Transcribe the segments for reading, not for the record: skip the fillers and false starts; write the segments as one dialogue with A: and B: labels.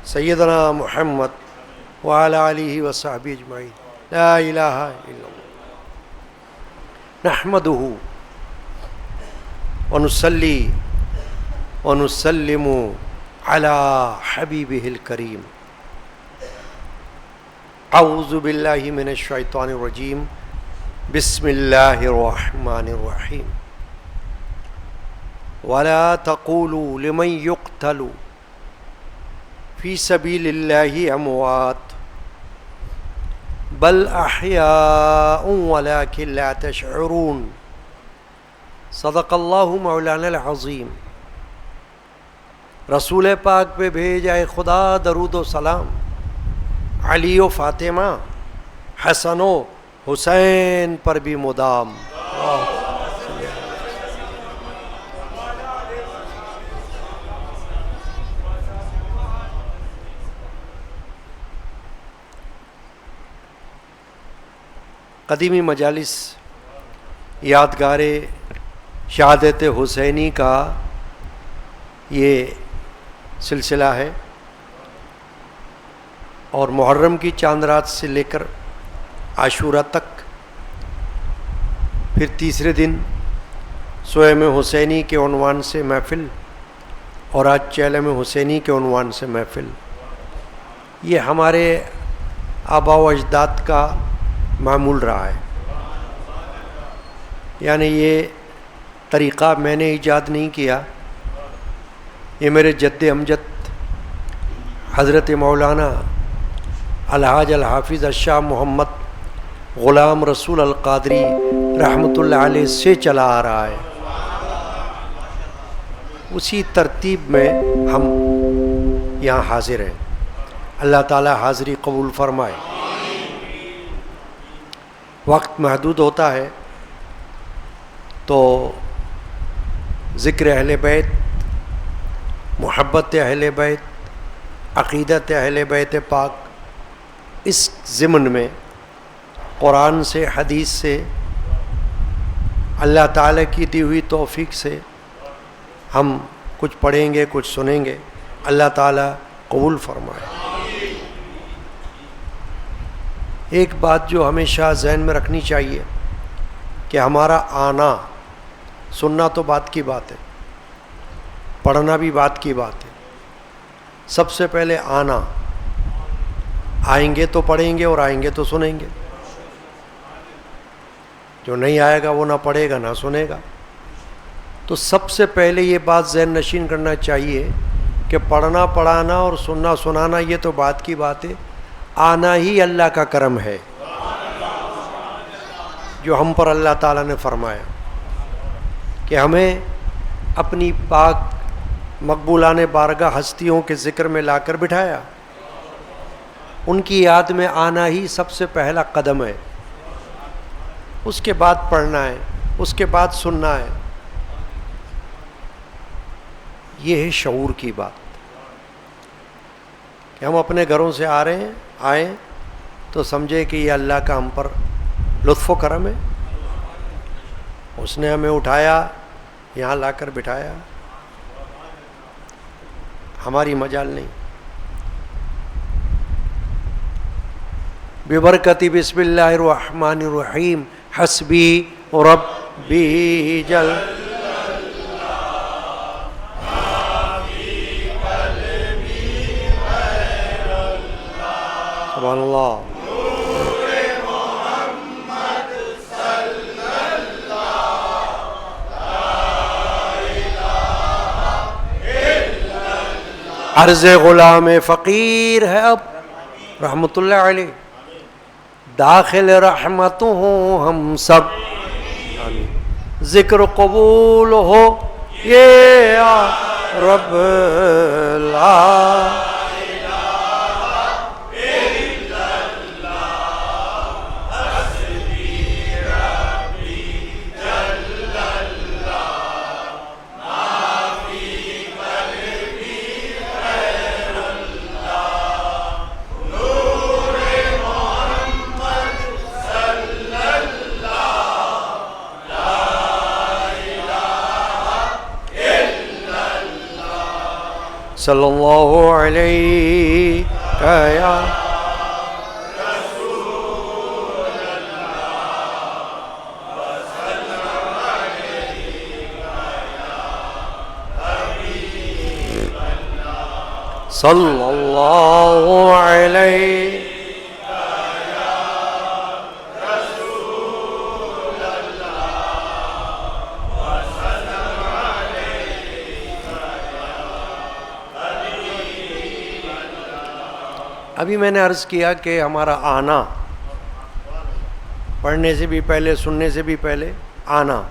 A: سیدنا محمد وعلی آلہ وصحبہ اجمعین. لا الہ الا اللہ. نحمدہ ونصلی ونسلم علی حبیبہ الکریم. اعوذ باللہ من الشیطان الرجیم. بسم اللہ الرحمن الرحیم. ولا تقولوا لمن يقتل في سبيل الله اموات بل احیاء ولكن لا تشعرون. صدق اللہ مولانا العظیم. رسول پاک پہ بھیجائے خدا درود و سلام. علی و فاطمہ حسن و حسین پر بھی مدام. قدیمی مجالس یادگار شہادت حسینی کا یہ سلسلہ ہے، اور محرم کی چاند رات سے لے کر عاشورہ تک، پھر تیسرے دن سوئم حسینی کے عنوان سے محفل، اور آج چیلم حسینی کے عنوان سے محفل. یہ ہمارے آباء و اجداد کا معمول رہا ہے. یعنی یہ طریقہ میں نے ایجاد نہیں کیا، یہ میرے جد امجد حضرت مولانا الحاج الحافظ الشاہ محمد غلام رسول القادری رحمۃ اللہ علیہ سے چلا آ رہا ہے. اسی ترتیب میں ہم یہاں حاضر ہیں. اللہ تعالی حاضری قبول فرمائے. وقت محدود ہوتا ہے تو ذکر اہل بیت، محبت اہل بیت، عقیدت اہل بیت پاک، اس ضمن میں قرآن سے، حدیث سے، اللہ تعالیٰ کی دی ہوئی توفیق سے ہم کچھ پڑھیں گے، کچھ سنیں گے. اللہ تعالیٰ قبول فرمائے. ایک بات جو ہمیشہ ذہن میں رکھنی چاہیے کہ ہمارا آنا، سننا تو بات کی بات ہے، پڑھنا بھی بات کی بات ہے. سب سے پہلے آنا. آئیں گے تو پڑھیں گے اور آئیں گے تو سنیں گے. جو نہیں آئے گا وہ نہ پڑھے گا نہ سنے گا. تو سب سے پہلے یہ بات ذہن نشین کرنا چاہیے کہ پڑھنا، پڑھانا اور سننا، سنانا یہ تو بات کی بات ہے. آنا ہی اللہ کا کرم ہے جو ہم پر اللہ تعالیٰ نے فرمایا کہ ہمیں اپنی پاک مقبولان بارگاہ ہستیوں کے ذکر میں لا کر بٹھایا. ان کی یاد میں آنا ہی سب سے پہلا قدم ہے. اس کے بعد پڑھنا ہے، اس کے بعد سننا ہے. یہ ہے شعور کی بات کہ ہم اپنے گھروں سے آ رہے ہیں، آئیں تو سمجھے کہ یہ اللہ کا ہم پر لطف و کرم ہے. اس نے ہمیں اٹھایا، یہاں لا کر بٹھایا. ہماری مجال نہیں. ببرکت بسم اللہ الرحمن الرحیم. حسبی ربی جل. سبحان اللہ. عرض غلام فقیر ہے اب رحمۃ اللہ علیہ. داخل رحمت ہوں ہم سب. ذکر قبول ہو یہ رب. لا صلی اللہ علیہ یا صلی اللہ علیہ ابھی میں نے عرض کیا کہ ہمارا آنا، پڑھنے سے بھی پہلے، سننے سے بھی پہلے آنا،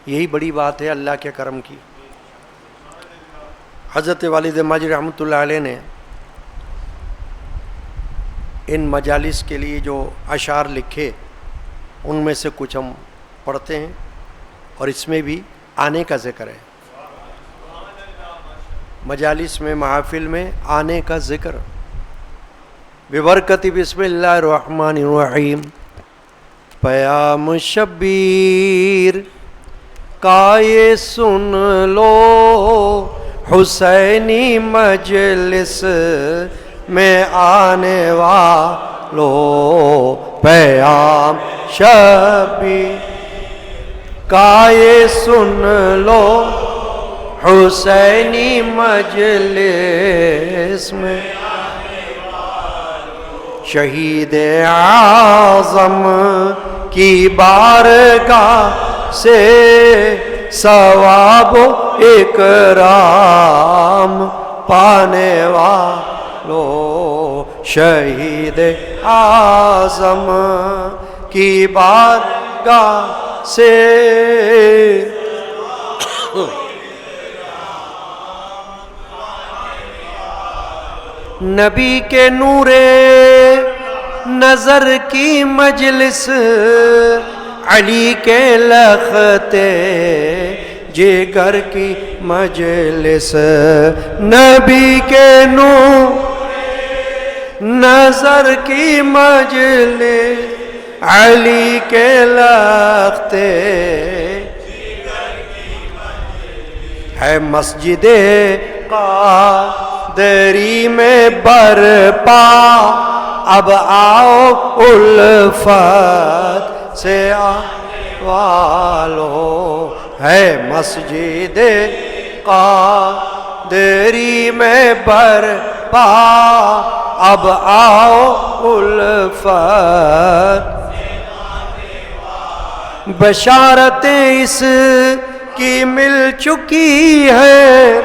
A: یہی بڑی بات ہے اللہ کے کرم کی۔ حضرت والد ماجد رحمۃ اللہ علیہ نے ان مجالس کے لیے جو اشعار لکھے ان میں سے کچھ ہم پڑھتے ہیں، اور اس میں بھی آنے کا ذکر ہے، مجالس میں، محافل میں آنے کا ذکر۔ ببرکت بسم اللہ الرحمن الرحیم، پیام شبیر کا یہ سن لو، حسینی مجلس میں آنے والو، پیام شبیر کا یہ سن لو، حسینی مجلس میں شہید اعظم کی بارگاہ سے ثواب و اکرام پانے والو، شہید اعظم کی بارگاہ سے نبی کے نور نظر کی مجلس، علی کے لختے جگر کی مجلس، نبی کے نور نظر کی مجلس، علی کے لختے ہے مسجد قادری میں برپا، اب آؤ الفت سے والو، ہے مسجد قادری میں برپا، اب آؤ الفت، بشارتیں اس کی مل چکی ہے،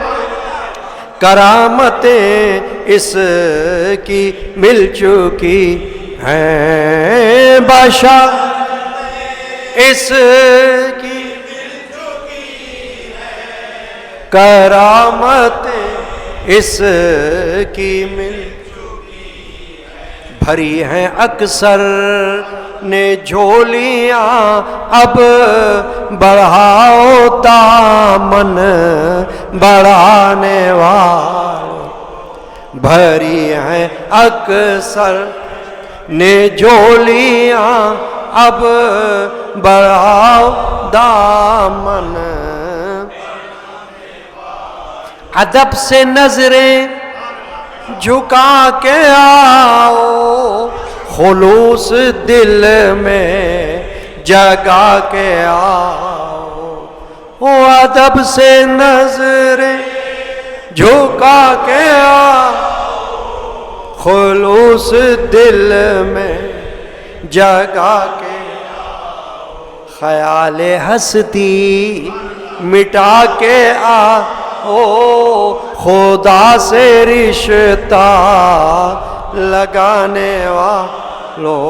A: کرامتیں اس کی مل چکی ہیں، بشارتیں اس کی مل چکی ہیں، کرامتیں اس کی مل چکی ہیں، بھری ہیں اکثر نے جھولیاں، اب بڑھاؤ دامن بڑھانے والوں، بھری ہیں اکثر نے جھولیاں، اب بڑھاؤ دامن، ادب سے نظریں جھکا کے آؤ، خلوص دل میں جگا کے آؤ، وہ ادب سے نظریں جھکا کے آؤ، خلوص دل میں جگا کے آؤ، خیال ہستی مٹا کے آؤ، خدا سے رشتہ لگانے والو،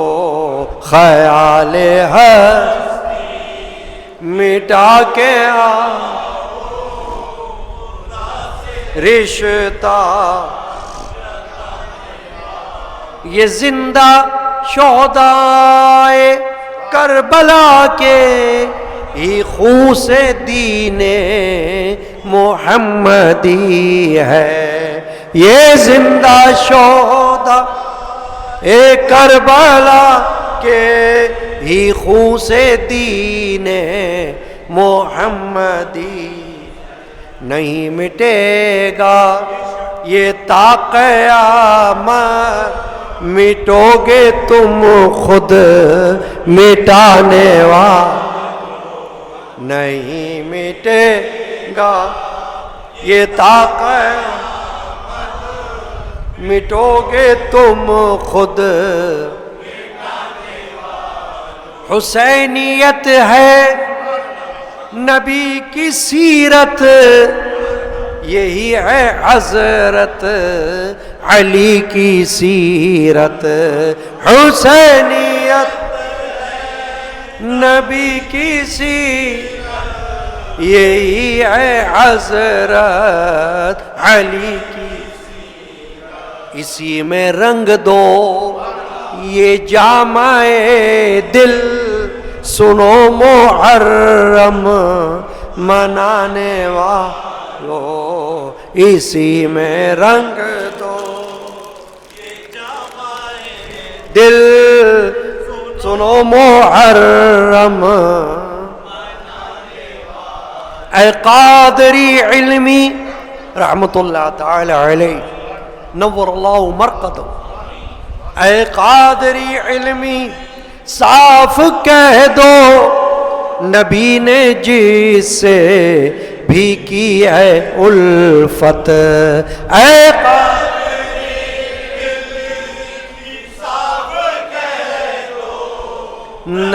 A: خیال ہستی مٹا کے رشتہ، یہ زندہ شہدائے کربلا کے ہی خون سے دین محمدی ہے، یہ زندہ شہداء کربلا کے ہی خون سے دین محمدی، نہیں مٹے گا یہ تا قیامت مٹو گے تم خود مٹانے والا نہیں مٹے گا یہ تا قیامت مٹو گے تم خود حسینیت ہے نبی کی سیرت یہی ہے حضرت علی کی سیرت حسینیت نبی کی سیرت یہی ہے حضرت علی کی اسی میں رنگ دو یہ جامع دل سنو محرم منانے والو اسی میں رنگ دو یہ جامع دل سنو محرم اے قادری علمی رحمت اللہ تعالی علیہ نور اللہ مرقدہ اے قادری علمی صاف کہہ دو نبی نے جس سے بھی کی ہے الفت اے قادری علمی صاف کہہ دو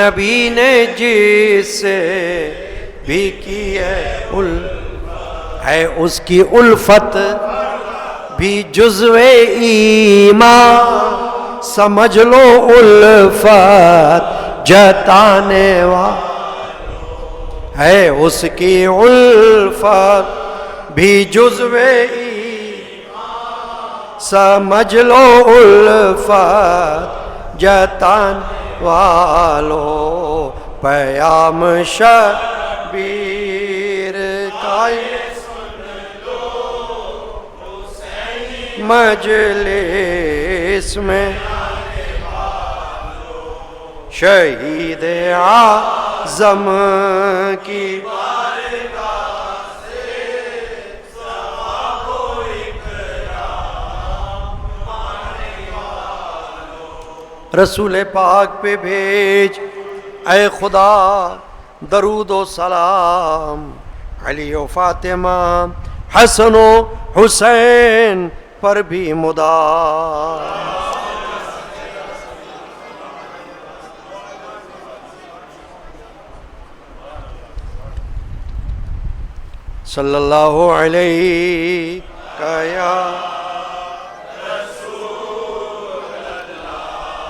A: نبی نے جس سے بھی کی ہے اس کی الفت بھی جزو ایمان سمجھ لو الفت جتانے والا ہے اس کی الفت بھی جزو ایمان سمجھ لو الفت جتانے والو پیام شبیر کا مجلس میں شہید اعظم کی رسول پاک پہ بھیج اے خدا درود و سلام علی و فاطمہ حسن و حسین پر بھی مدام صلی اللہ علیہ یا رسول اللہ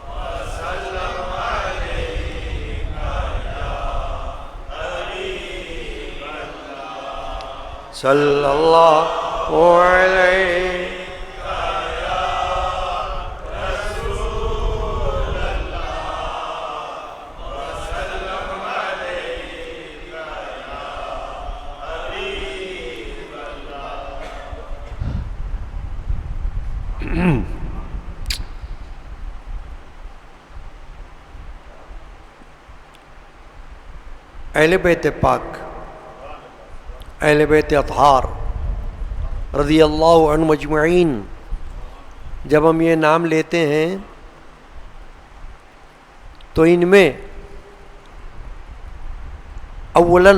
A: وسلم علیہ یا حبیب اللہ صلی اللہ علیہ اہل بیت پاک اہل بیت اطہار رضی اللہ عنہ مجمعین جب ہم یہ نام لیتے ہیں تو ان میں اولاً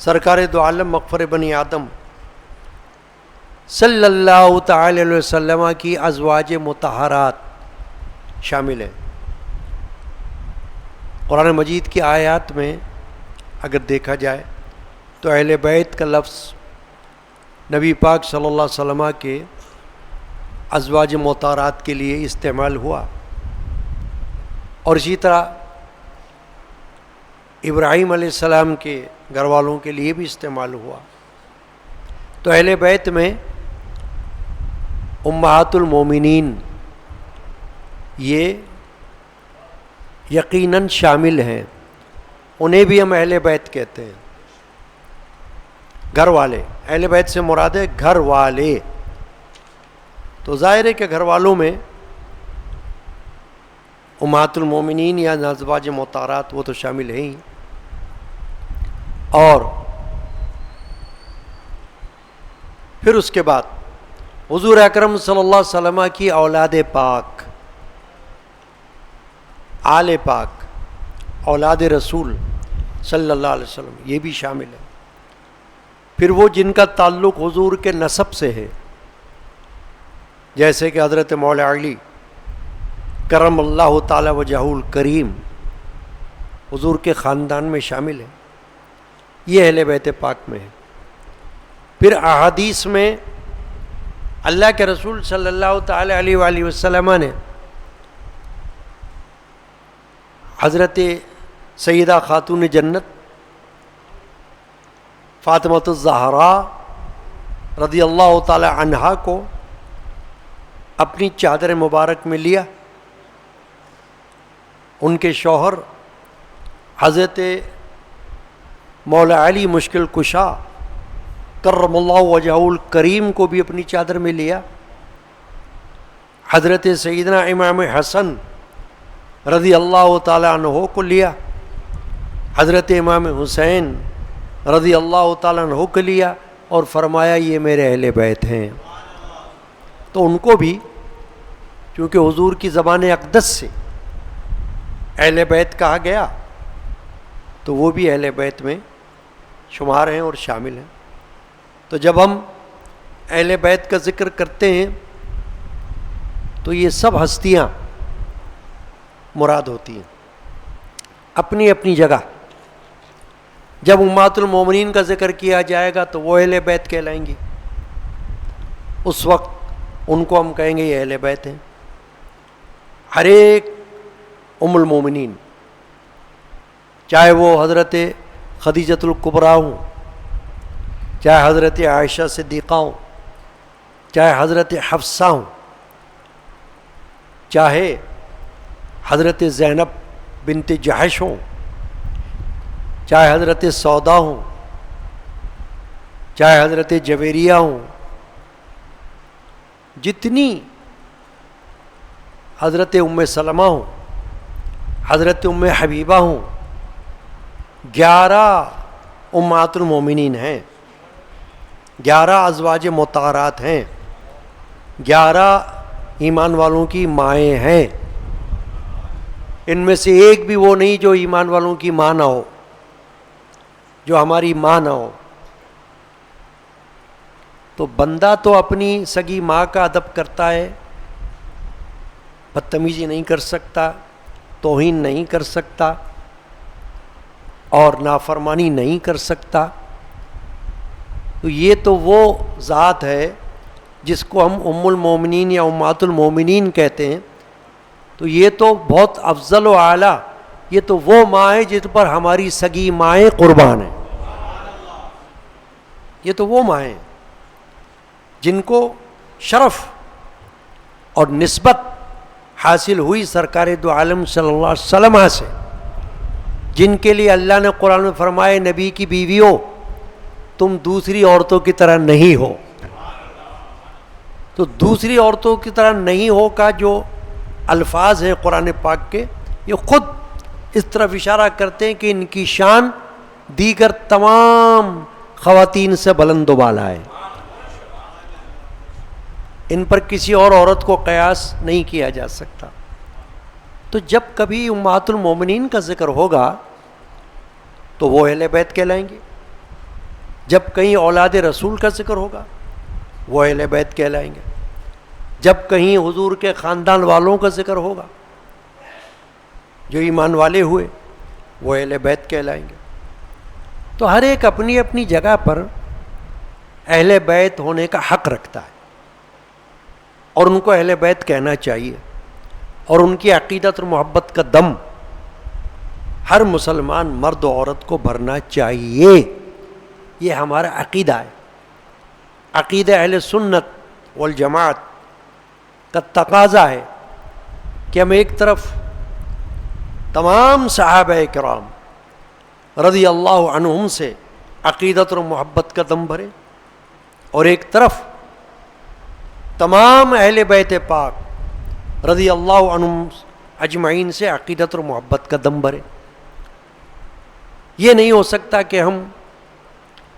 A: سرکار دو عالم مغفر بنی آدم صلی اللہ تعالی علیہ وسلم کی ازواج مطہرات شامل ہیں۔ قرآن مجید کی آیات میں اگر دیکھا جائے تو اہل بیت کا لفظ نبی پاک صلی اللہ علیہ وسلم کے ازواج مطہرات کے لیے استعمال ہوا، اور اسی طرح ابراہیم علیہ السلام کے گھر والوں کے لیے بھی استعمال ہوا۔ تو اہل بیت میں امہات المومنین یہ یقیناً شامل ہیں، انہیں بھی ہم اہل بیت کہتے ہیں، گھر والے۔ اہل بیت سے مراد ہے گھر والے، تو ظاہر ہے کہ گھر والوں میں امہات المومنین یا ازواج مطہرات وہ تو شامل ہیں ہی، اور پھر اس کے بعد حضور اکرم صلی اللہ علیہ وسلم کی اولاد پاک، آل پاک، اولاد رسول صلی اللہ علیہ وسلم، یہ بھی شامل ہے۔ پھر وہ جن کا تعلق حضور کے نسب سے ہے، جیسے کہ حضرت مولا علی کرم اللہ تعالی وجہہ الکریم حضور کے خاندان میں شامل ہے، یہ اہل بیت پاک میں ہے۔ پھر احادیث میں اللہ کے رسول صلی اللہ تعالی علیہ وآلہ وسلم نے حضرت سیدہ خاتون جنت فاطمۃ الزہراء رضی اللہ تعالی عنہا کو اپنی چادر مبارک میں لیا۔ ان کے شوہر حضرت مولا علی مشکل کشا کرم اللہ وجہہ الکریم کو بھی اپنی چادر میں لیا۔ حضرت سیدنا امام حسن رضی اللہ تعالی عنہ کو لیا، حضرت امام حسین رضی اللہ تعالیٰ عنہ کو لیا، اور فرمایا یہ میرے اہل بیت ہیں۔ تو ان کو بھی چونکہ حضور کی زبان اقدس سے اہل بیت کہا گیا، تو وہ بھی اہل بیت میں شمار ہیں اور شامل ہیں۔ تو جب ہم اہل بیت کا ذکر کرتے ہیں تو یہ سب ہستیاں مراد ہوتی ہیں اپنی اپنی جگہ۔ جب امہات المومنین کا ذکر کیا جائے گا تو وہ اہل بیت کہلائیں گی، اس وقت ان کو ہم کہیں گے یہ اہل بیت ہیں۔ ہر ایک ام المومنین، چاہے وہ حضرت خدیجۃ الکبریٰ ہوں، چاہے حضرت عائشہ صدیقہ ہوں، چاہے حضرت حفصہ ہوں، چاہے حضرت زینب بنت جحش ہوں، چاہے حضرت سودا ہوں، چاہے حضرت جویریہ ہوں، جتنی حضرت ام سلمہ ہوں، حضرت ام حبیبہ ہوں، 11 امہات المومنین ہیں، 11 ازواج مطہرات ہیں، 11 ایمان والوں کی مائیں ہیں۔ ان میں سے ایک بھی وہ نہیں جو ایمان والوں کی ماں نہ ہو، جو ہماری ماں نہ ہو۔ تو بندہ تو اپنی سگی ماں کا ادب کرتا ہے، بدتمیزی نہیں کر سکتا، توہین نہیں کر سکتا، اور نافرمانی نہیں کر سکتا۔ تو یہ تو وہ ذات ہے جس کو ہم ام المومنین یا امہات المومنین کہتے ہیں۔ تو یہ تو بہت افضل و اعلیٰ، یہ تو وہ ماں ہے جس پر ہماری سگی مائیں قربان ہیں۔ یہ تو وہ مائیں جن کو شرف اور نسبت حاصل ہوئی سرکار دو عالم صلی اللہ علیہ وسلم سے، جن کے لیے اللہ نے قرآن میں فرمائے نبی کی بیویوں تم دوسری عورتوں کی طرح نہیں ہو۔ تو دوسری عورتوں کی طرح نہیں ہو کا جو الفاظ ہیں قرآن پاک کے، یہ خود اس طرف اشارہ کرتے ہیں کہ ان کی شان دیگر تمام خواتین سے بلند و بالا ہے، ان پر کسی اور عورت کو قیاس نہیں کیا جا سکتا۔ تو جب کبھی امہات المومنین کا ذکر ہوگا تو وہ اہل بیت کہلائیں گے، جب کہیں اولاد رسول کا ذکر ہوگا وہ اہل بیت کہلائیں گے، جب کہیں حضور کے خاندان والوں کا ذکر ہوگا جو ایمان والے ہوئے وہ اہل بیت کہلائیں گے۔ تو ہر ایک اپنی اپنی جگہ پر اہل بیت ہونے کا حق رکھتا ہے، اور ان کو اہل بیت کہنا چاہیے، اور ان کی عقیدت اور محبت کا دم ہر مسلمان مرد و عورت کو بھرنا چاہیے۔ یہ ہمارا عقیدہ ہے، عقیدہ اہل سنت والجماعت کا تقاضا ہے کہ ہم ایک طرف تمام صحابہ کرام رضی اللہ عنہم سے عقیدت اور محبت کا دم بھریں، اور ایک طرف تمام اہل بیت پاک رضی اللہ عنہم اجمعین سے عقیدت اور محبت کا دم بھریں۔ یہ نہیں ہو سکتا کہ ہم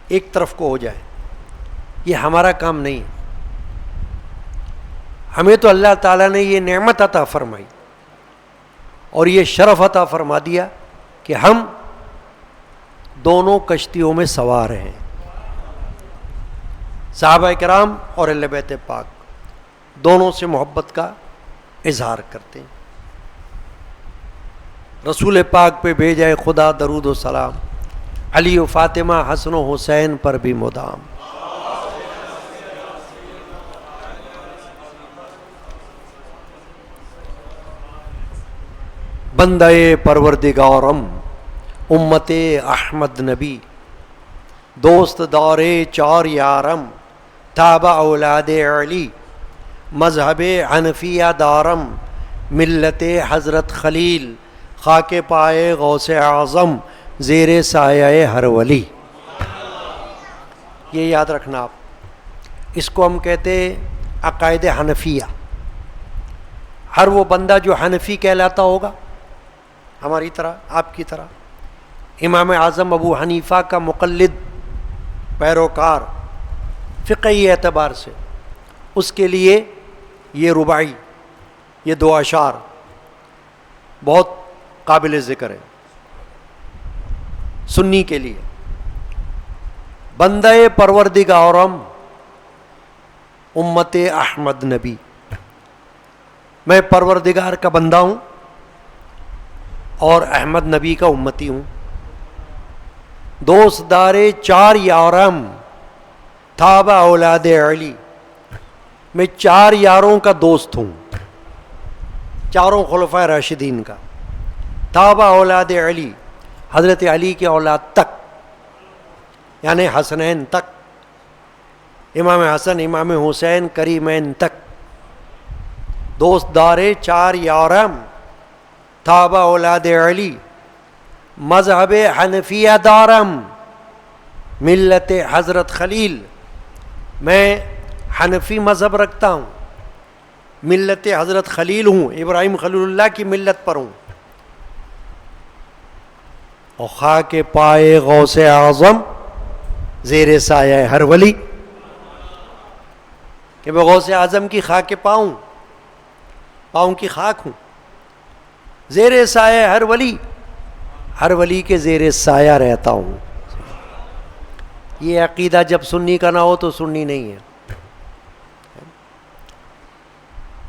A: ایک طرف کو ہو جائیں، یہ ہمارا کام نہیں ہے. ہمیں تو اللہ تعالیٰ نے یہ نعمت عطا فرمائی اور یہ شرف عطا فرما دیا کہ ہم دونوں کشتیوں میں سوار ہیں. صحابہ کرام اور اہل بیت پاک دونوں سے محبت کا اظہار کرتے ہیں. رسول پاک پہ بھیجائے خدا درود و سلام، علی و فاطمہ حسن و حسین پر بھی مدام. بندہ پروردگارم امت احمد نبی، دوست دار چار یارم، تابع اولاد علی، مذہب حنفیہ دارم، ملت حضرت خلیل، خاک پائے غوث اعظم، زیر سایہ ہر ولی. یہ یاد رکھنا آپ. اس کو ہم کہتے عقائد حنفیہ. ہر وہ بندہ جو حنفی کہلاتا ہوگا، ہماری طرح آپ کی طرح، امام اعظم ابو حنیفہ کا مقلد پیروکار فقہی اعتبار سے، اس کے لیے یہ رباعی، یہ دو اشعار بہت قابل ذکر ہے. سنی کے لیے بندہ پروردگارم امت احمد نبی، میں پروردگار کا بندہ ہوں اور احمد نبی کا امتی ہوں. دوست دار چار یارم، تابع اولاد علی، میں چار یاروں کا دوست ہوں، چاروں خلفائے راشدین کا. تابع اولاد علی، حضرت علی کے اولاد تک، یعنی حسنین تک، امام حسن امام حسین کریمین تک. دوست دار چار یارم، تابع اولاد علی، مذہب حنفیہ دارم، ملت حضرت خلیل، میں حنفی مذہب رکھتا ہوں، ملت حضرت خلیل ہوں، ابراہیم خلیل اللہ کی ملت پر ہوں. اور خاک پائے غوث اعظم، زیر سایہ ہر ولی، کہ میں غوث اعظم کی خاک پاؤں کی خاک ہوں، زیر سایہ ہر ولی، ہر ولی کے زیر سایہ رہتا ہوں. یہ عقیدہ جب سنی کا نہ ہو تو سنی نہیں ہے.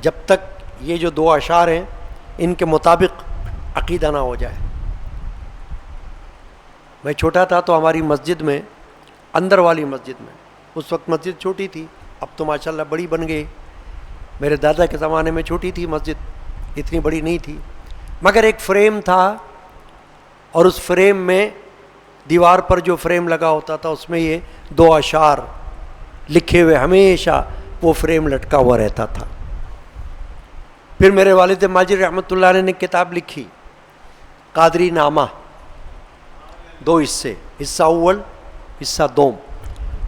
A: جب تک یہ جو دو اشعار ہیں ان کے مطابق عقیدہ نہ ہو جائے. میں چھوٹا تھا تو ہماری مسجد میں، اندر والی مسجد میں، اس وقت مسجد چھوٹی تھی، اب تو ماشاءاللہ بڑی بن گئی. میرے دادا کے زمانے میں چھوٹی تھی مسجد، اتنی بڑی نہیں تھی، مگر ایک فریم تھا، اور اس فریم میں دیوار پر جو فریم لگا ہوتا تھا اس میں یہ دو اشعار لکھے ہوئے ہمیشہ وہ فریم لٹکا ہوا رہتا تھا. پھر میرے والد ماجد رحمۃ اللہ علیہ نے کتاب لکھی قادری نامہ، دو حصے، حصہ اول حصہ دوم.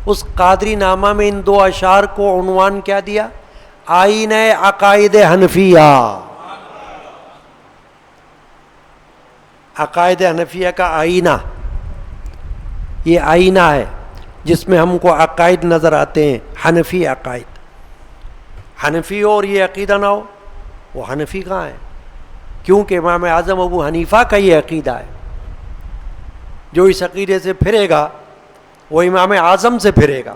A: اس قادری نامہ میں ان دو اشعار کو عنوان کیا دیا؟ آئینہ عقائد حنفیہ. عقائد حنفیہ کا آئینہ، یہ آئینہ ہے جس میں ہم کو عقائد نظر آتے ہیں، حنفی عقائد. حنفی ہو اور یہ عقیدہ نہ ہو، وہ حنفی کہاں ہے؟ کیونکہ امام اعظم ابو حنیفہ کا یہ عقیدہ ہے. جو اس عقیدے سے پھرے گا وہ امام اعظم سے پھرے گا،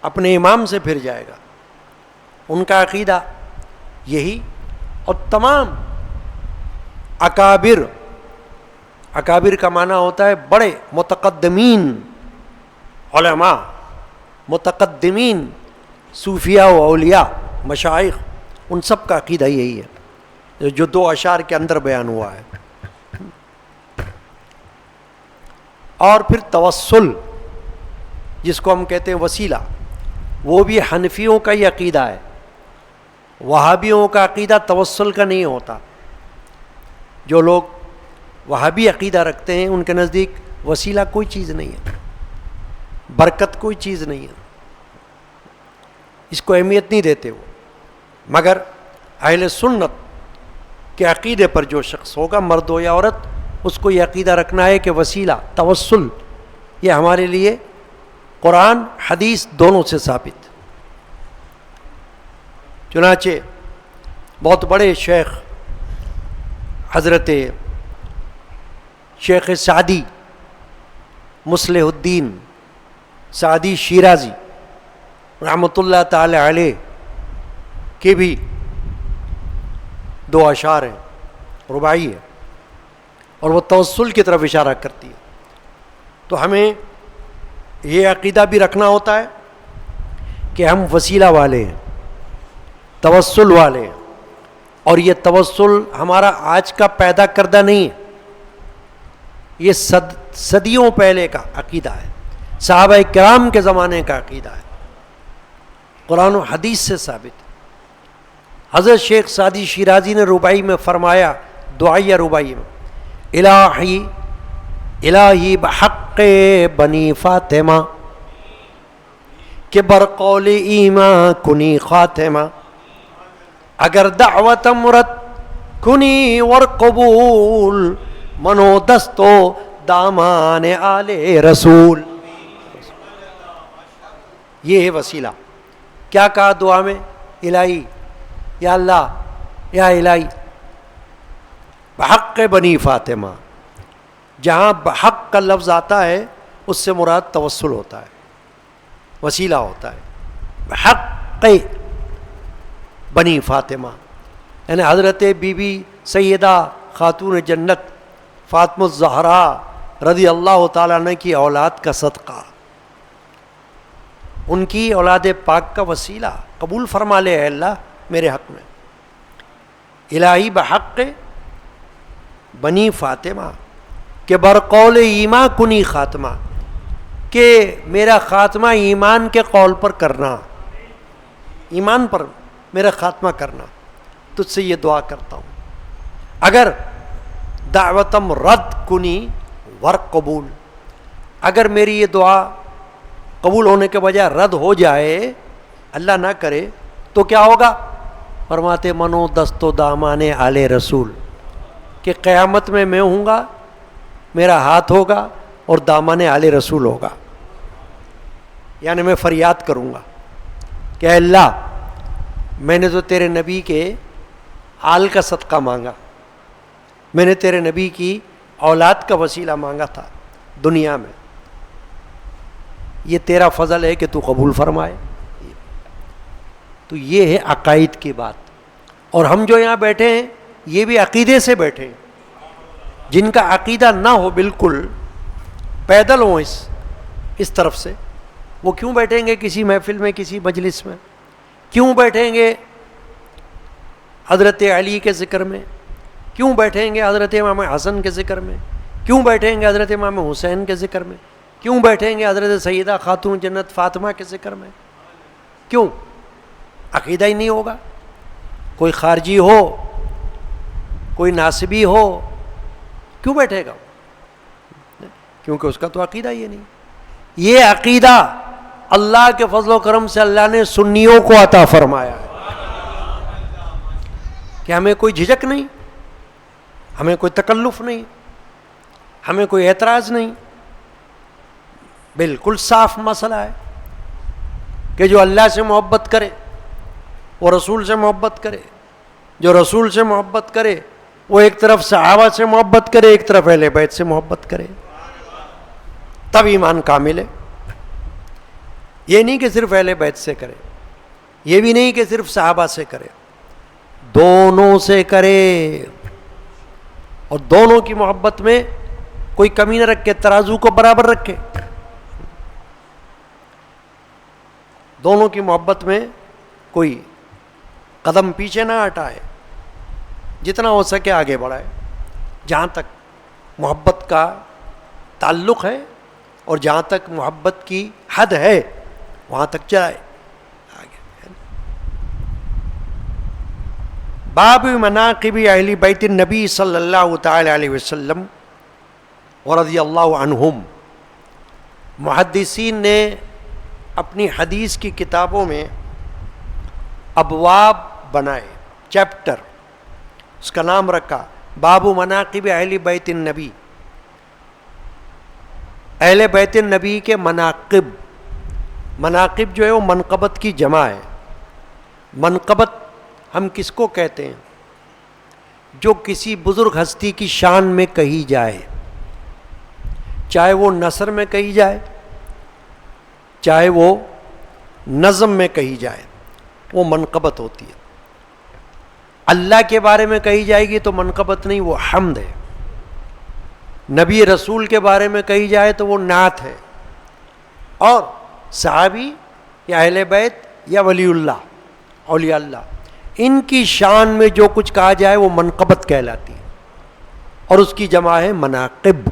A: اپنے امام سے پھر جائے گا. ان کا عقیدہ یہی. اور تمام اکابر، اکابر کا معنی ہوتا ہے بڑے، متقدمین علماء، متقدمین صوفیاء و اولیاء، مشائخ، ان سب کا عقیدہ یہی ہے جو دو اشعار کے اندر بیان ہوا ہے. اور پھر توسل، جس کو ہم کہتے ہیں وسیلہ، وہ بھی حنفیوں کا ہی عقیدہ ہے. وہابیوں کا عقیدہ توسل کا نہیں ہوتا. جو لوگ وہابی عقیدہ رکھتے ہیں ان کے نزدیک وسیلہ کوئی چیز نہیں ہے، برکت کوئی چیز نہیں ہے، اس کو اہمیت نہیں دیتے وہ. مگر اہل سنت کے عقیدے پر جو شخص ہوگا، مرد ہو یا عورت، اس کو یہ عقیدہ رکھنا ہے کہ وسیلہ، توسل، یہ ہمارے لیے قرآن حدیث دونوں سے ثابت. چنانچہ بہت بڑے شیخ حضرت شیخ سعدی مصلح الدین سعدی شیرازی رحمۃ اللہ تعالی علیہ کے بھی دو اشعار ہیں، رباعی ہے، اور وہ توسل کی طرف اشارہ کرتی ہے. تو ہمیں یہ عقیدہ بھی رکھنا ہوتا ہے کہ ہم وسیلہ والے ہیں، توسل والے ہیں، اور یہ توسل ہمارا آج کا پیدا کردہ نہیں ہے، یہ صدیوں پہلے کا عقیدہ ہے، صحابہ کرام کے زمانے کا عقیدہ ہے، قرآن و حدیث سے ثابت ہے. حضرت شیخ سعدی شیرازی نے رباعی میں فرمایا، دعائیہ رباعی میں، الہی بحق بنی فاطمہ کہ برقول ایمان کنی خاتمہ، اگر دعوت مرد کنی ور قبول، منو دستو دامان آل رسول. یہ ہے وسیلہ. کیا کہا دعا میں؟ الہی، یا اللہ، یا الہی بحق بنی فاطمہ. جہاں بحق کا لفظ آتا ہے اس سے مراد توسل ہوتا ہے، وسیلہ ہوتا ہے. بحق بنی فاطمہ یعنی حضرت بی بی سیدہ خاتون جنت فاطمہ الزہرا رضی اللہ تعالیٰ عنہ کی اولاد کا صدقہ، ان کی اولاد پاک کا وسیلہ قبول فرما لے اے اللہ میرے حق میں. الہی بحق بنی فاطمہ کہ برقول ایمان کنی خاتمہ، کہ میرا خاتمہ ایمان کے قول پر کرنا، ایمان پر میرا خاتمہ کرنا. تجھ سے یہ دعا کرتا ہوں. اگر دعوتم رد کنی ور قبول، اگر میری یہ دعا قبول ہونے کے بجائے رد ہو جائے، اللہ نہ کرے، تو کیا ہوگا؟ فرماتے منو دست و دامان آل رسول، کہ قیامت میں ہوں گا، میرا ہاتھ ہوگا اور دامان آل رسول ہوگا. یعنی میں فریاد کروں گا کہ اے اللہ میں نے تو تیرے نبی کے آل کا صدقہ مانگا، میں نے تیرے نبی کی اولاد کا وسیلہ مانگا تھا دنیا میں، یہ تیرا فضل ہے کہ تو قبول فرمائے. تو یہ ہے عقائد کی بات. اور ہم جو یہاں بیٹھے ہیں یہ بھی عقیدے سے بیٹھے ہیں. جن کا عقیدہ نہ ہو، بالکل پیدل ہوں اس طرف سے، وہ کیوں بیٹھیں گے کسی محفل میں، کسی مجلس میں؟ کیوں بیٹھیں گے حضرت علی کے ذکر میں؟ کیوں بیٹھیں گے حضرت امام حسن کے ذکر میں؟ کیوں بیٹھیں گے حضرت امام حسین کے ذکر میں؟ کیوں بیٹھیں گے حضرت سیدہ خاتون جنت فاطمہ کے ذکر میں؟ کیوں؟ عقیدہ ہی نہیں ہوگا. کوئی خارجی ہو، کوئی ناصبی ہو، کیوں بیٹھے گا؟ کیونکہ اس کا تو عقیدہ یہ نہیں. یہ عقیدہ اللہ کے فضل و کرم سے اللہ نے سنیوں کو عطا فرمایا ہے کہ ہمیں کوئی جھجک نہیں، ہمیں کوئی تکلف نہیں، ہمیں کوئی اعتراض نہیں. بالکل صاف مسئلہ ہے کہ جو اللہ سے محبت کرے وہ رسول سے محبت کرے، جو رسول سے محبت کرے وہ ایک طرف صحابہ سے محبت کرے، ایک طرف اہل بیت سے محبت کرے، تب ایمان کامل ہے. یہ نہیں کہ صرف اہل بیت سے کرے، یہ بھی نہیں کہ صرف صحابہ سے کرے، دونوں سے کرے، اور دونوں کی محبت میں کوئی کمی نہ رکھے، ترازو کو برابر رکھے. دونوں کی محبت میں کوئی قدم پیچھے نہ ہٹائے، جتنا ہو سکے آگے بڑھائے، جہاں تک محبت کا تعلق ہے اور جہاں تک محبت کی حد ہے وہاں تک جائے آگے. باب مناقب اہل بیت النبی صلی اللہ تعالی علیہ وسلم ورضی اللہ عنہم. محدثین نے اپنی حدیث کی کتابوں میں ابواب بنائے، چیپٹر، اس کا نام رکھا باب مناقب اہل بیت النبی. اہل بیت النبی کے مناقب، مناقب جو ہے وہ منقبت کی جمع ہے. منقبت ہم کس کو کہتے ہیں؟ جو کسی بزرگ ہستی کی شان میں کہی جائے، چاہے وہ نثر میں کہی جائے، چاہے وہ نظم میں کہی جائے، وہ منقبت ہوتی ہے. اللہ کے بارے میں کہی جائے گی تو منقبت نہیں، وہ حمد ہے. نبی رسول کے بارے میں کہی جائے تو وہ نعت ہے. اور صحابی یا اہل بیت یا ولی اللہ، اولیاء اللہ، ان کی شان میں جو کچھ کہا جائے وہ منقبت کہلاتی ہے. اور اس کی جمع ہے مناقب.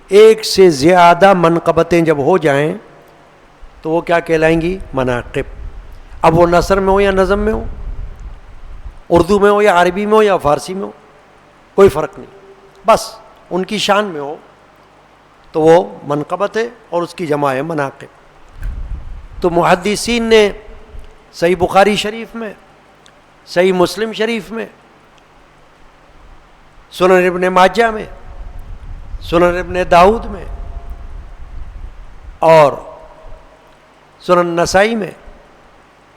A: ایک سے زیادہ منقبتیں جب ہو جائیں تو وہ کیا کہلائیں گی؟ مناقب. اب وہ نثر میں ہو یا نظم میں ہو، اردو میں ہو یا عربی میں ہو یا فارسی میں ہو، کوئی فرق نہیں، بس ان کی شان میں ہو تو وہ منقبت ہے اور اس کی جمع ہے مناقب. تو محدثین نے صحیح بخاری شریف میں، صحیح مسلم شریف میں، سنن ابن ماجہ میں، سنن ابن داؤد میں اور سنن نسائی میں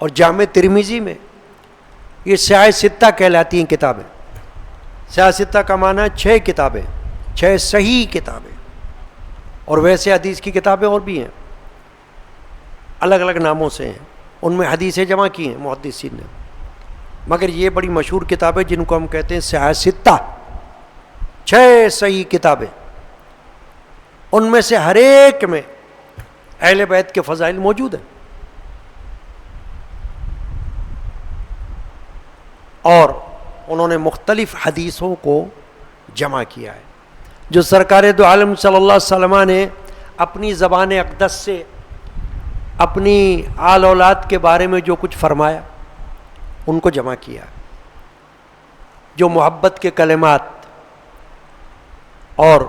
A: اور جامع ترمذی میں، یہ سیاہ ستہ کہلاتی ہیں کتابیں. سیاہ ستہ کا معنی 6 کتابیں، 6 صحیح کتابیں. اور ویسے حدیث کی کتابیں اور بھی ہیں، الگ الگ ناموں سے ہیں، ان میں حدیثیں جمع کی ہیں محدثین نے. مگر یہ بڑی مشہور کتابیں جن کو ہم کہتے ہیں سیاہ ستہ، 6 صحیح کتابیں. ان میں سے ہر ایک میں اہل بیت کے فضائل موجود ہیں. اور انہوں نے مختلف حدیثوں کو جمع کیا ہے. جو سرکار دو عالم صلی اللہ علیہ وسلم نے اپنی زبان اقدس سے اپنی آل اولاد کے بارے میں جو کچھ فرمایا ان کو جمع کیا. جو محبت کے کلمات اور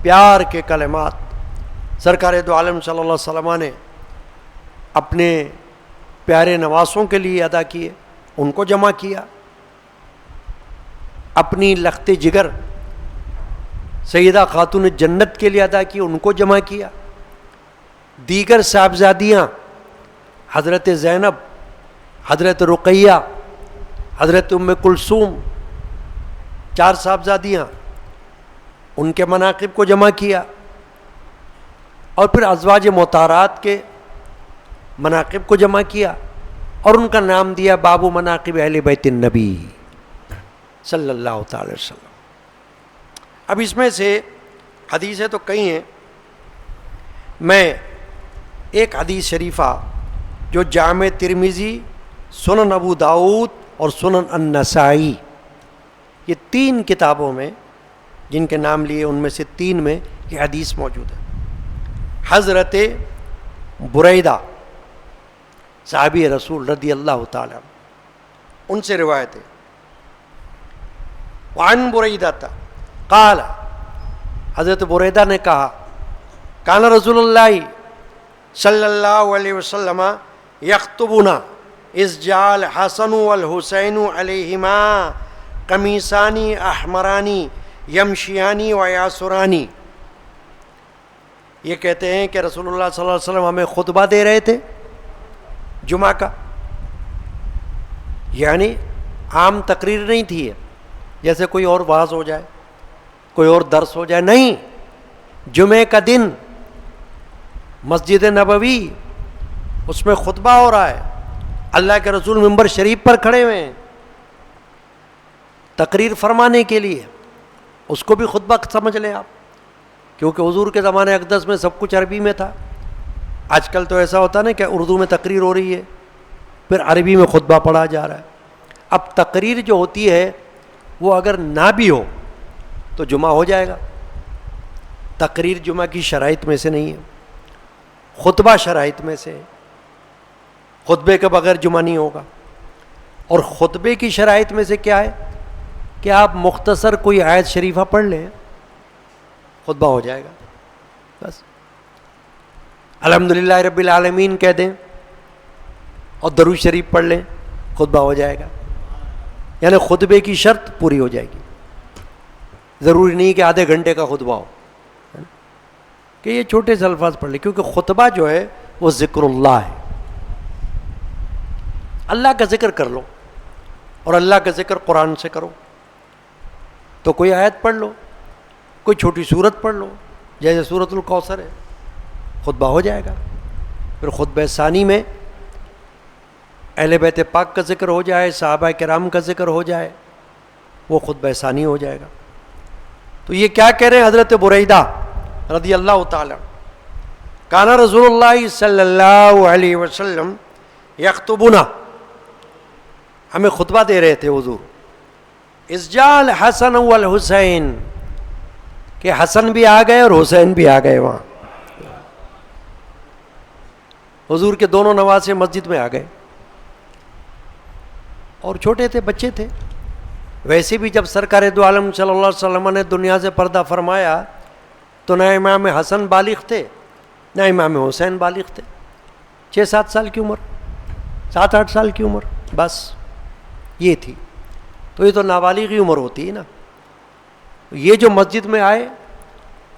A: پیار کے کلمات سرکار دو عالم صلی اللہ علیہ وسلم نے اپنے پیارے نواسوں کے لیے ادا کیے، ان کو جمع کیا. اپنی لخت جگر سیدہ خاتون جنت کے لیے ادا کی، ان کو جمع کیا. دیگر صاحبزادیاں حضرت زینب، حضرت رقیہ، حضرت ام کلثوم، 4 صاحبزادیاں، ان کے مناقب کو جمع کیا. اور پھر ازواج مطہرات کے مناقب کو جمع کیا اور ان کا نام دیا باب مناقب اہل بیت النبی صلی اللہ تعالی وسلم. اب اس میں سے حدیثیں تو کئی ہیں، میں ایک حدیث شریفہ جو جامع ترمذی، سنن ابو داؤد اور سنن النسائی، یہ 3 کتابوں میں جن کے نام لیے ان میں سے 3 میں یہ حدیث موجود ہے. حضرت بریدہ صحابی رسول رضی اللہ تعالی عنہ، ان سے روایت ہے. وعن بریدہ قال، حضرت بریدہ نے کہا کان رسول اللہ صلی اللہ علیہ وسلم یخطبنا اذ جاء الحسن والحسین علیہما قمیصانی احمرانی یمشیانی ویاسرانی. یہ کہتے ہیں کہ رسول اللہ صلی اللہ علیہ وسلم ہمیں خطبہ دے رہے تھے جمعہ کا، یعنی عام تقریر نہیں تھی جیسے کوئی اور واعظ ہو جائے، کوئی اور درس ہو جائے، نہیں، جمعے کا دن مسجد نبوی، اس میں خطبہ ہو رہا ہے، اللہ کے رسول منبر شریف پر کھڑے ہوئے ہیں تقریر فرمانے کے لیے. اس کو بھی خطبہ سمجھ لیں آپ، کیونکہ حضور کے زمانے اقدس میں سب کچھ عربی میں تھا. آج کل تو ایسا ہوتا نا کہ اردو میں تقریر ہو رہی ہے پھر عربی میں خطبہ پڑھا جا رہا ہے. اب تقریر جو ہوتی ہے وہ اگر نہ بھی ہو تو جمعہ ہو جائے گا. تقریر جمعہ کی شرائط میں سے نہیں ہے، خطبہ شرائط میں سے ہے. خطبے کے بغیر جمعہ نہیں ہوگا. اور خطبے کی شرائط میں سے کیا ہے کہ آپ مختصر کوئی آیت شریفہ پڑھ لیں، خطبہ ہو جائے گا. بس الحمدللہ رب العالمین کہہ دیں اور درود شریف پڑھ لیں، خطبہ ہو جائے گا. یعنی خطبے کی شرط پوری ہو جائے گی. ضروری نہیں کہ آدھے گھنٹے کا خطبہ ہو کہ یہ چھوٹے سے الفاظ پڑھ لیں، کیونکہ خطبہ جو ہے وہ ذکر اللہ ہے. اللہ کا ذکر کر لو، اور اللہ کا ذکر قرآن سے کرو. تو کوئی آیت پڑھ لو، کوئی چھوٹی سورت پڑھ لو، جیسے سورۃ الکوثر ہے، خطبہ ہو جائے گا. پھر خطبہ ثانی میں اہل بیت پاک کا ذکر ہو جائے، صحابہ کرام کا ذکر ہو جائے، وہ خطبہ ثانی ہو جائے گا. تو یہ کیا کہہ رہے ہیں حضرت بریدہ رضی اللہ تعالی، کان رسول اللہ صلی اللہ علیہ وسلم یخطبنا، ہمیں خطبہ دے رہے تھے حضور، اذ جاء الحسن والحسین، کہ حسن بھی آ گئے اور حسین بھی آ گئے. وہاں حضور کے دونوں نواسے مسجد میں آ گئے، اور چھوٹے تھے، بچے تھے. ویسے بھی جب سرکار دو عالم صلی اللہ علیہ وسلم نے دنیا سے پردہ فرمایا تو نہ امام حسن بالغ تھے نہ امام حسین بالغ تھے. 6-7 سال کی عمر، 7-8 سال کی عمر بس یہ تھی. تو یہ تو نابالغ ہی عمر ہوتی ہے نا. یہ جو مسجد میں آئے،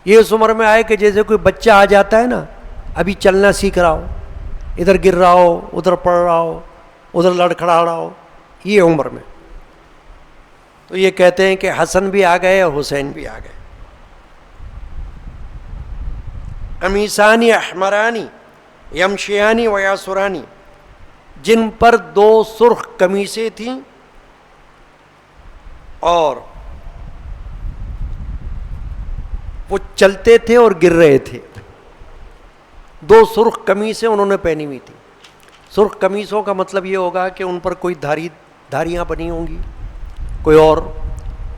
A: یہ اس عمر میں آئے کہ جیسے کوئی بچہ آ جاتا ہے نا، ابھی چلنا سیکھ رہا ہو، ادھر گر رہا ہو، ادھر پڑ رہا ہو، ادھر لڑکھڑا رہا ہو، یہ عمر میں. تو یہ کہتے ہیں کہ حسن بھی آ گئے اور حسین بھی آ گئے. قمیصانی احمرانی یمشیانی ویاسرانی، جن پر 2 سرخ قمیصیں تھیں اور وہ چلتے تھے اور گر رہے تھے. 2 سرخ قمیصیں انہوں نے پہنی ہوئی تھی. سرخ قمیصوں کا مطلب یہ ہوگا کہ ان پر کوئی دھاریاں بنی ہوں گی، کوئی اور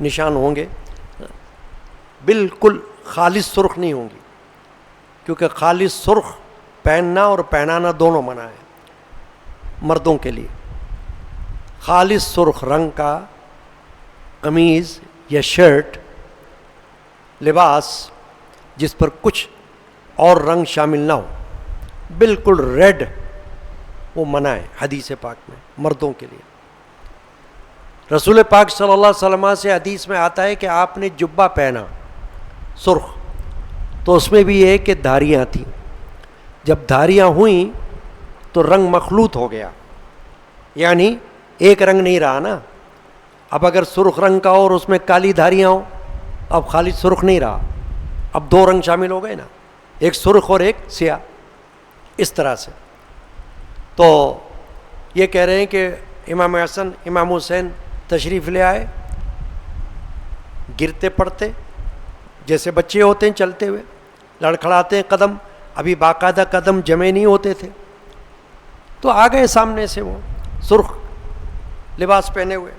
A: نشان ہوں گے. بالکل خالص سرخ نہیں ہوں گی، کیونکہ خالص سرخ پہننا اور پہنانا دونوں منع ہے مردوں کے لیے. خالص سرخ رنگ کا قمیض یا شرٹ، لباس جس پر کچھ اور رنگ شامل نہ ہو، بالکل ریڈ، وہ منع ہے حدیث پاک میں مردوں کے لیے. رسول پاک صلی اللہ علیہ وسلم سے حدیث میں آتا ہے کہ آپ نے جبہ پہنا سرخ، تو اس میں بھی یہ کہ دھاریاں تھیں. جب دھاریاں ہوئیں تو رنگ مخلوط ہو گیا، یعنی ایک رنگ نہیں رہا نا. اب اگر سرخ رنگ کا اور اس میں کالی دھاریاں ہوں، اب خالص سرخ نہیں رہا، اب 2 رنگ شامل ہو گئے نا، ایک سرخ اور ایک سیاہ. اس طرح سے تو یہ کہہ رہے ہیں کہ امام حسن امام حسین تشریف لے آئے، گرتے پڑتے جیسے بچے ہوتے ہیں، چلتے ہوئے لڑکھڑاتے ہیں قدم، ابھی باقاعدہ قدم جمے نہیں ہوتے تھے. تو آ گئے سامنے سے وہ سرخ لباس پہنے ہوئے.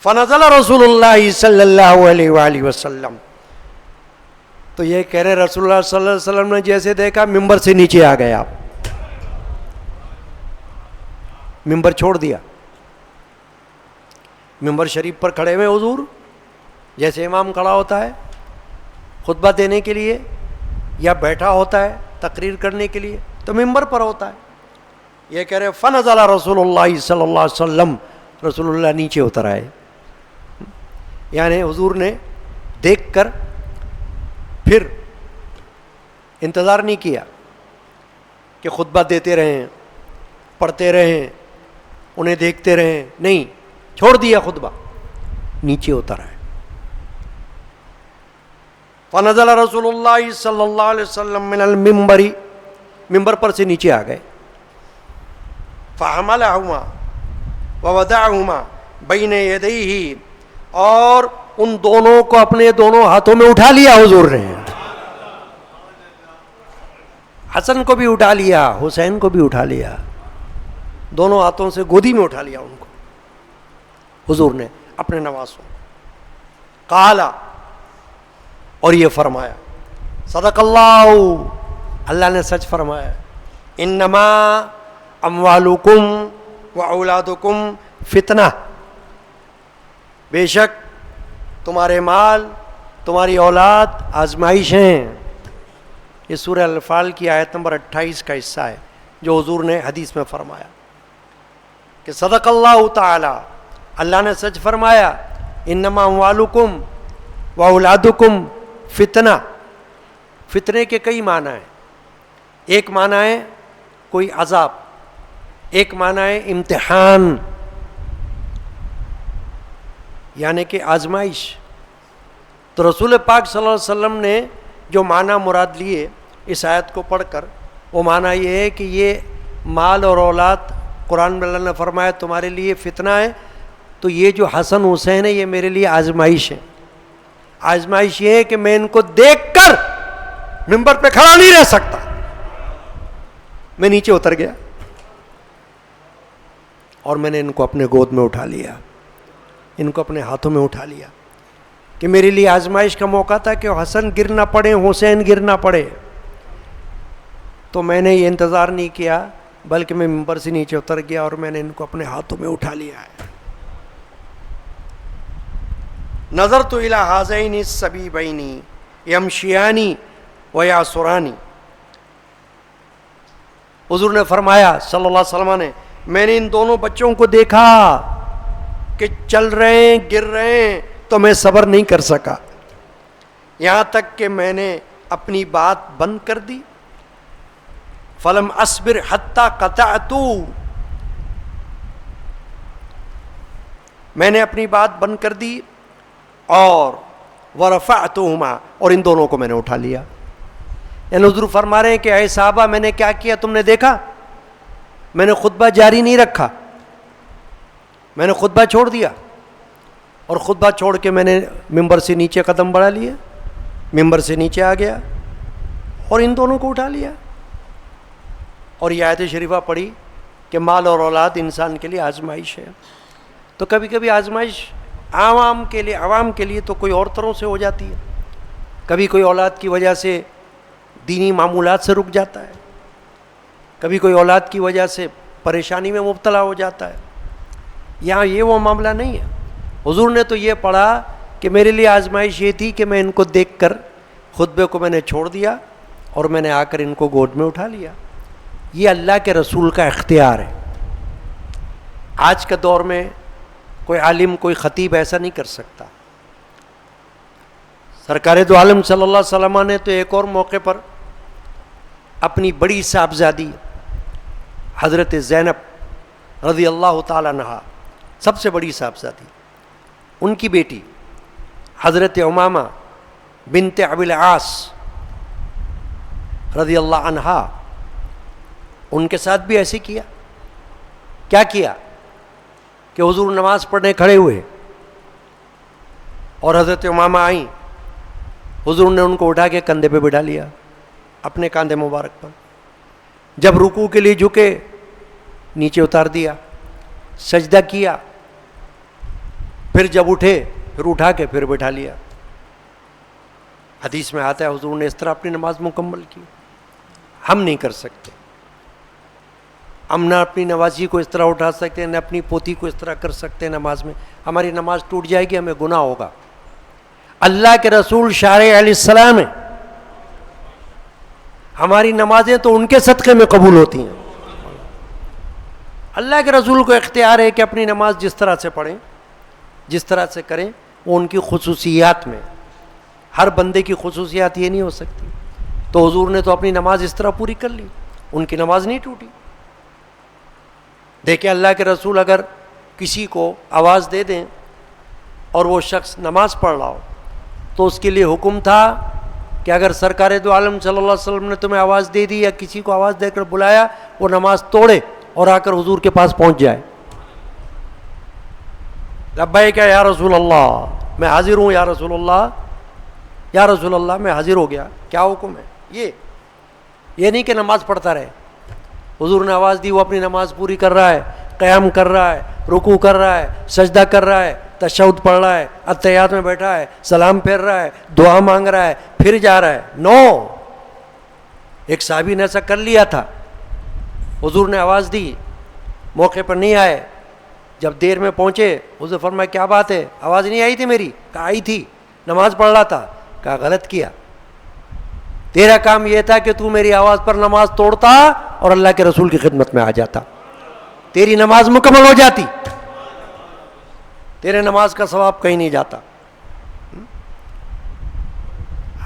A: فنزل رسول اللہ صلی اللہ علیہ وآلہ وسلم، تو یہ کہہ رہے رسول اللہ صلی اللہ علیہ وسلم نے جیسے دیکھا ممبر سے نیچے آ گئے. آپ ممبر چھوڑ دیا، ممبر شریف پر کھڑے ہوئے حضور، جیسے امام کھڑا ہوتا ہے خطبہ دینے کے لیے یا بیٹھا ہوتا ہے تقریر کرنے کے لیے، تو ممبر پر ہوتا ہے. یہ کہہ رہے فنزل رسول اللہ صلی اللہ علیہ وسلم، رسول اللہ نیچے اتر آئے. یعنی حضور نے دیکھ کر پھر انتظار نہیں کیا کہ خطبہ دیتے رہیں، پڑھتے رہیں، انہیں دیکھتے رہیں، نہیں، چھوڑ دیا خطبہ، نیچے اتر آئے. فنزل رسول اللہ صلی اللہ علیہ وسلم من المنبر، ممبر پر سے نیچے آ گئے. فحملہما ووضعہما بین یدیہ، اور ان دونوں کو اپنے دونوں ہاتھوں میں اٹھا لیا حضور نے. حسن کو بھی اٹھا لیا، حسین کو بھی اٹھا لیا، دونوں ہاتھوں سے گودی میں اٹھا لیا ان کو حضور نے اپنے نواسوں. قالا، اور یہ فرمایا، صدق اللہ، اللہ نے سچ فرمایا، انما اموالکم و اولادکم فتنہ، بے شک تمہارے مال، تمہاری اولاد آزمائش ہیں. یہ سورہ الانفال کی آیت نمبر 28 کا حصہ ہے جو حضور نے حدیث میں فرمایا کہ صدق اللہ تعالی، اللہ نے سچ فرمایا، انما اموالکم و اولادکم فتنہ. فتنے کے کئی معنی ہیں. ایک معنی ہے کوئی عذاب، ایک معنی ہے امتحان، یعنی کہ آزمائش۔ تو رسول پاک صلی اللہ علیہ وسلم نے جو معنی مراد لیے اس آیت کو پڑھ کر، وہ معنی یہ ہے کہ یہ مال اور اولاد، قرآن میں اللہ نے فرمایا تمہارے لیے فتنہ ہے، تو یہ جو حسن حسین ہے یہ میرے لیے آزمائش ہے۔ آزمائش یہ ہے کہ میں ان کو دیکھ کر منبر پہ کھڑا نہیں رہ سکتا، میں نیچے اتر گیا اور میں نے ان کو اپنے گود میں اٹھا لیا، ان کو اپنے ہاتھوں میں اٹھا لیا، کہ میرے لیے آزمائش کا موقع تھا کہ حسن گر نہ پڑے، حسین گر نہ پڑے۔ تو میں نے یہ انتظار نہیں کیا، بلکہ میں منبر سے نیچے اتر گیا اور میں نے ان کو اپنے ہاتھوں میں اٹھا لیا ہے۔ نظرت الی ھذین السبیبین یمشیان ویعصران، حضور نے فرمایا صلی اللہ علیہ وسلم نے، میں نے ان دونوں بچوں کو دیکھا کہ چل رہے ہیں، گر رہے ہیں، تو میں صبر نہیں کر سکا، یہاں تک کہ میں نے اپنی بات بند کر دی۔ فلم اصبر حتی قطعت، میں نے اپنی بات بند کر دی، اور ورفعتہما، اور ان دونوں کو میں نے اٹھا لیا۔ یعنی حضور فرما رہے ہیں کہ اے صحابہ، میں نے کیا کیا تم نے دیکھا؟ میں نے خطبہ جاری نہیں رکھا، میں نے خطبہ چھوڑ دیا، اور خطبہ چھوڑ کے میں نے ممبر سے نیچے قدم بڑھا لیے، ممبر سے نیچے آ گیا اور ان دونوں کو اٹھا لیا، اور یہ آیت شریفہ پڑھی کہ مال اور اولاد انسان کے لیے آزمائش ہے۔ تو کبھی کبھی آزمائش عوام کے لیے تو کوئی اور طرح سے ہو جاتی ہے، کبھی کوئی اولاد کی وجہ سے دینی معمولات سے رک جاتا ہے، کبھی کوئی اولاد کی وجہ سے پریشانی میں مبتلا ہو جاتا ہے۔ یہاں یہ وہ معاملہ نہیں ہے، حضور نے تو یہ پڑھا کہ میرے لیے آزمائش یہ تھی کہ میں ان کو دیکھ کر خطبے کو میں نے چھوڑ دیا اور میں نے آ کر ان کو گود میں اٹھا لیا۔ یہ اللہ کے رسول کا اختیار ہے۔ آج کے دور میں کوئی عالم، کوئی خطیب ایسا نہیں کر سکتا۔ سرکار دو عالم صلی اللہ علیہ وسلم نے تو ایک اور موقع پر اپنی بڑی صاحبزادی حضرت زینب رضی اللہ تعالی عنہا، سب سے بڑی صاحبزادی، ان کی بیٹی حضرت امامہ بنت ابی العاص رضی اللہ عنہا، ان کے ساتھ بھی ایسے کیا۔ کیا کیا کہ حضور نماز پڑھنے کھڑے ہوئے اور حضرت امامہ آئیں، حضور نے ان کو اٹھا کے کندھے پہ بٹھا لیا، اپنے کاندھے مبارک پر۔ جب رکوع کے لیے جھکے نیچے اتار دیا، سجدہ کیا، پھر جب اٹھے پھر اٹھا کے پھر بٹھا لیا۔ حدیث میں آتا ہے حضور نے اس طرح اپنی نماز مکمل کی۔ ہم نہیں کر سکتے، ہم نہ اپنی نوازی کو اس طرح اٹھا سکتے ہیں، نہ اپنی پوتی کو اس طرح کر سکتے ہیں نماز میں، ہماری نماز ٹوٹ جائے گی، ہمیں گناہ ہوگا۔ اللہ کے رسول شارع علیہ السلام ہیں، ہماری نمازیں تو ان کے صدقے میں قبول ہوتی ہیں۔ اللہ کے رسول کو اختیار ہے کہ اپنی نماز جس طرح سے پڑھیں، جس طرح سے کریں، وہ ان کی خصوصیات میں، ہر بندے کی خصوصیات یہ نہیں ہو سکتی۔ تو حضور نے تو اپنی نماز اس طرح پوری کر لی، ان کی نماز نہیں ٹوٹی۔ دیکھیں اللہ کے رسول اگر کسی کو آواز دے دیں اور وہ شخص نماز پڑھ رہا ہو تو اس کے لیے حکم تھا کہ اگر سرکار دو عالم صلی اللہ علیہ وسلم نے تمہیں آواز دے دی یا کسی کو آواز دے کر بلایا، وہ نماز توڑے اور آ کر حضور کے پاس پہنچ جائے۔ لبیک یا رسول اللہ، میں حاضر ہوں یا رسول اللہ، یا رسول اللہ میں حاضر ہو گیا، کیا حکم ہے؟ یہ نہیں کہ نماز پڑھتا رہے۔ حضور نے آواز دی، وہ اپنی نماز پوری کر رہا ہے، قیام کر رہا ہے، رکوع کر رہا ہے، سجدہ کر رہا ہے، تشہد پڑھ رہا ہے، اتحیات میں بیٹھا ہے، سلام پھیر رہا ہے، دعا مانگ رہا ہے، پھر جا رہا ہے۔ نو، ایک صحابی نے ایسا کر لیا تھا، حضور نے آواز دی، موقع پر نہیں آئے، جب دیر میں پہنچے حضور فرمایا کیا بات ہے، آواز نہیں آئی تھی میری؟ کہا آئی تھی، نماز پڑھ رہا تھا۔ کہا غلط کیا، تیرا کام یہ تھا کہ تو میری آواز پر نماز توڑتا اور اللہ کے رسول کی خدمت میں آ جاتا، تیری نماز مکمل ہو جاتی، تیرے نماز کا ثواب کہیں نہیں جاتا۔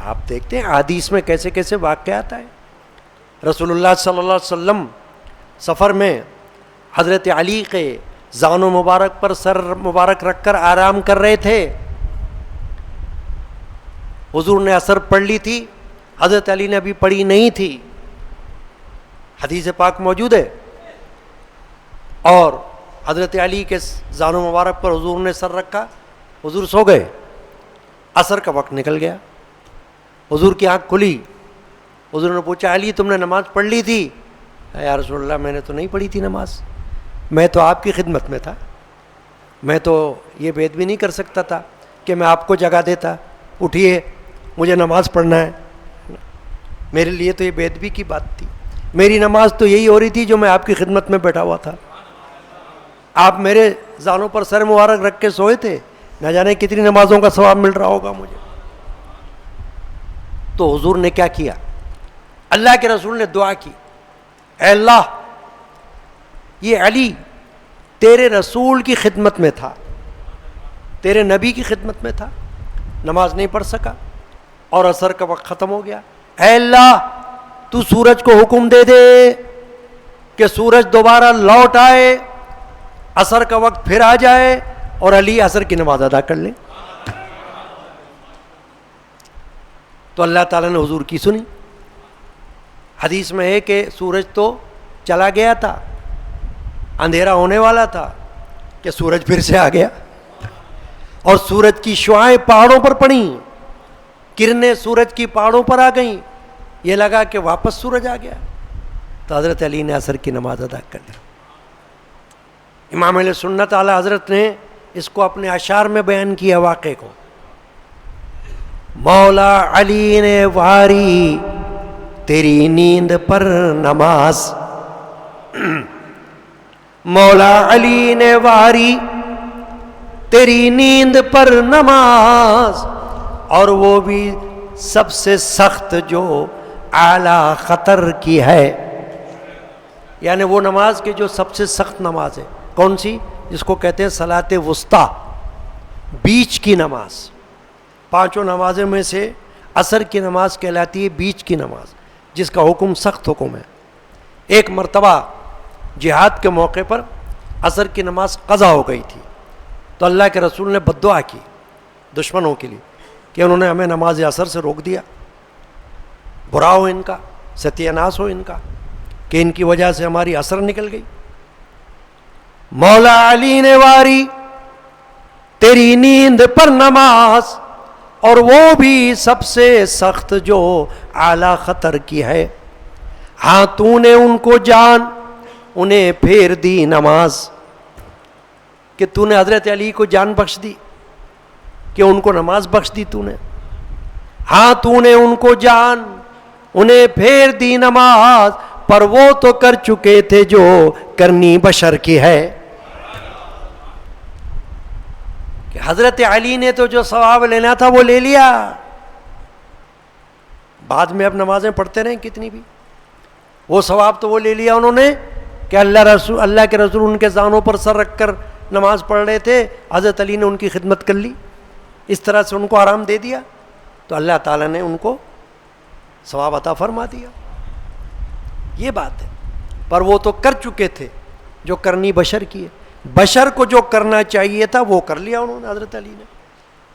A: آپ دیکھتے ہیں حدیث میں کیسے کیسے واقعات آئے۔ رسول اللہ صلی اللہ علیہ وسلم سفر میں حضرت علی کے زانو مبارک پر سر مبارک رکھ کر آرام کر رہے تھے. حضور نے عصر پڑھ لی تھی, حضرت علی نے ابھی پڑھی نہیں تھی. حدیث پاک موجود ہے. اور حضرت علی کے زانو مبارک پر حضور نے سر رکھا, حضور سو گئے. عصر کا وقت نکل گیا, حضور کی آنکھ کھلی. حضور نے پوچھا علی تم نے نماز پڑھ لی تھی؟ یا رسول اللہ میں نے تو نہیں پڑھی تھی نماز, میں تو آپ کی خدمت میں تھا, میں تو یہ بید بھی نہیں کر سکتا تھا کہ میں آپ کو جگہ دیتا اٹھیے مجھے نماز پڑھنا ہے. میرے لیے تو یہ بید بھی کی بات تھی, میری نماز تو یہی ہو رہی تھی جو میں آپ کی خدمت میں بیٹھا ہوا تھا. آپ میرے زانوں پر سر مبارک رکھ کے سوئے تھے, نہ جانے کتنی نمازوں کا ثواب مل رہا ہوگا مجھے. تو حضور نے کیا کیا؟ اللہ کے رسول نے دعا کی, اے اللہ یہ علی تیرے رسول کی خدمت میں تھا, تیرے نبی کی خدمت میں تھا, نماز نہیں پڑھ سکا اور عصر کا وقت ختم ہو گیا. اے اللہ تو سورج کو حکم دے دے کہ سورج دوبارہ لوٹ آئے, عصر کا وقت پھر آ جائے اور علی عصر کی نماز ادا کر لیں. تو اللہ تعالیٰ نے حضور کی سنی. حدیث میں ہے کہ سورج تو چلا گیا تھا, اندھیرا ہونے والا تھا کہ سورج پھر سے آ گیا اور سورج کی شعاعیں پہاڑوں پر پڑیں, کرنیں سورج کی پہاڑوں پر آ گئیں, یہ لگا کہ واپس سورج آ گیا. تو حضرت علی نے عصر کی نماز ادا کر لی. امام اہل سنت اعلیٰ حضرت نے اس کو اپنے اشعار میں بیان کیا واقعے کو. مولا علی نے واری تیری نیند پر نماز, مولا علی نے واری تیری نیند پر نماز, اور وہ بھی سب سے سخت جو اعلیٰ خطر کی ہے. یعنی وہ نماز کے جو سب سے سخت نماز ہے, کون سی؟ جس کو کہتے ہیں صلاۃ وسطیٰ, بیچ کی نماز. پانچوں نمازوں میں سے عصر کی نماز کہلاتی ہے بیچ کی نماز, جس کا حکم سخت حکم ہے. ایک مرتبہ جہاد کے موقع پر عصر کی نماز قضا ہو گئی تھی, تو اللہ کے رسول نے بد دعا کی دشمنوں کے لیے کہ انہوں نے ہمیں نماز عصر سے روک دیا, برا ہو ان کا, ستیہ ناس ہو ان کا, کہ ان کی وجہ سے ہماری عصر نکل گئی. مولا علی نے واری تیری نیند پر نماز, اور وہ بھی سب سے سخت جو اعلیٰ خطر کی ہے. ہاں تو نے ان کو جان انہیں پھیر دی نماز, کہ تو نے حضرت علی کو جان بخش دی, کہ ان کو نماز بخش دی تو نے. ہاں تو نے ان کو جان انہیں پھیر دی نماز, پر وہ تو کر چکے تھے جو کرنی بشر کی ہے. کہ حضرت علی نے تو جو ثواب لینا تھا وہ لے لیا, بعد میں اب نمازیں پڑھتے رہیں کتنی بھی, وہ ثواب تو وہ لے لیا انہوں نے کہ اللہ کے رسول ان کے زانوں پر سر رکھ کر نماز پڑھ رہے تھے, حضرت علی نے ان کی خدمت کر لی, اس طرح سے ان کو آرام دے دیا, تو اللہ تعالیٰ نے ان کو ثواب عطا فرما دیا. یہ بات ہے. پر وہ تو کر چکے تھے جو کرنی بشر کی ہے. بشر کو جو کرنا چاہیے تھا وہ کر لیا انہوں نے, حضرت علی نے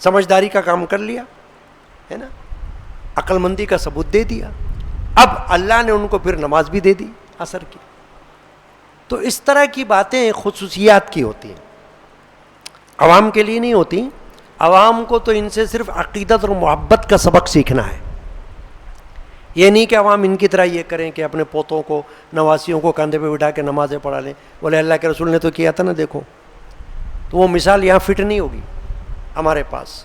A: سمجھداری کا کام کر لیا ہے نا, عقل مندی کا ثبوت دے دیا. اب اللہ نے ان کو پھر نماز بھی دے دی عصر کی. تو اس طرح کی باتیں خصوصیات کی ہوتی ہیں, عوام کے لیے نہیں ہوتی. عوام کو تو ان سے صرف عقیدت اور محبت کا سبق سیکھنا ہے. یہ نہیں کہ عوام ان کی طرح یہ کریں کہ اپنے پوتوں کو نواسیوں کو کندھے پہ بٹھا کے نمازیں پڑھا لیں. بولے اللہ کے رسول نے تو کیا تھا نا, دیکھو. تو وہ مثال یہاں فٹ نہیں ہوگی ہمارے پاس.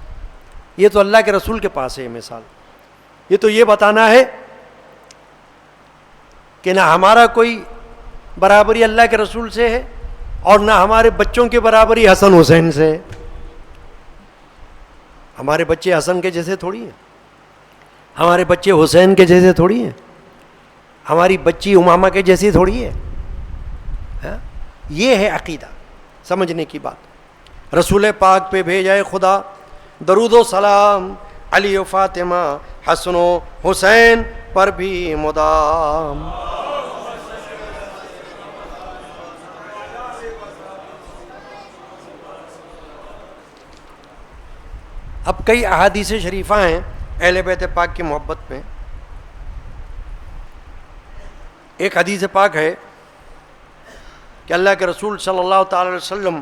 A: یہ تو اللہ کے رسول کے پاس ہے یہ مثال. یہ تو یہ بتانا ہے کہ نہ ہمارا کوئی برابری اللہ کے رسول سے ہے اور نہ ہمارے بچوں کی برابری حسن حسین سے ہے. ہمارے بچے حسن کے جیسے تھوڑی ہیں, ہمارے بچے حسین کے جیسے تھوڑی ہیں, ہماری بچی امامہ کے جیسی تھوڑی ہے. یہ ہے عقیدہ, سمجھنے کی بات. رسول پاک پہ بھیجائے خدا درود و سلام علی و فاطمہ حسن و حسین پر بھی مدام. اب کئی احادیث شریفہ ہیں اہل بیت پاک کی محبت میں. ایک حدیث پاک ہے کہ اللہ کے رسول صلی اللہ تعالی علیہ وسلم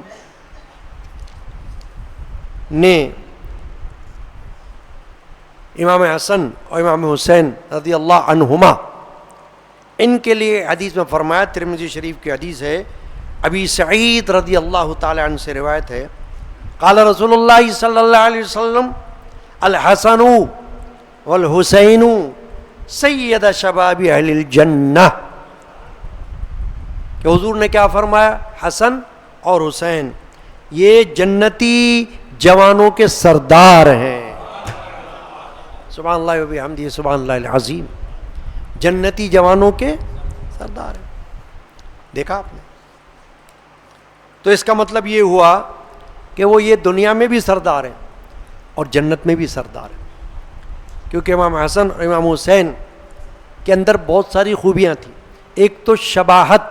A: نے امام حسن اور امام حسین رضی اللہ عنہما ان کے لیے حدیث میں فرمایا، ترمذی شریف کی حدیث ہے، ابی سعید رضی اللہ تعالی عنہ سے روایت ہے، قال رسول اللہ صلی اللہ علیہ وسلم الحسن والحسین سید شباب اہل الجنہ، کہ حضور نے کیا فرمایا؟ حسن اور حسین یہ جنتی جوانوں کے سردار ہیں. سبحان اللہ و بحمدہ سبحان اللہ العظیم. جنتی جوانوں کے سردار ہیں. دیکھا آپ نے؟ تو اس کا مطلب یہ ہوا کہ وہ یہ دنیا میں بھی سردار ہیں اور جنت میں بھی سردار ہیں، کیونکہ امام حسن اور امام حسین کے اندر بہت ساری خوبیاں تھیں. ایک تو شباہت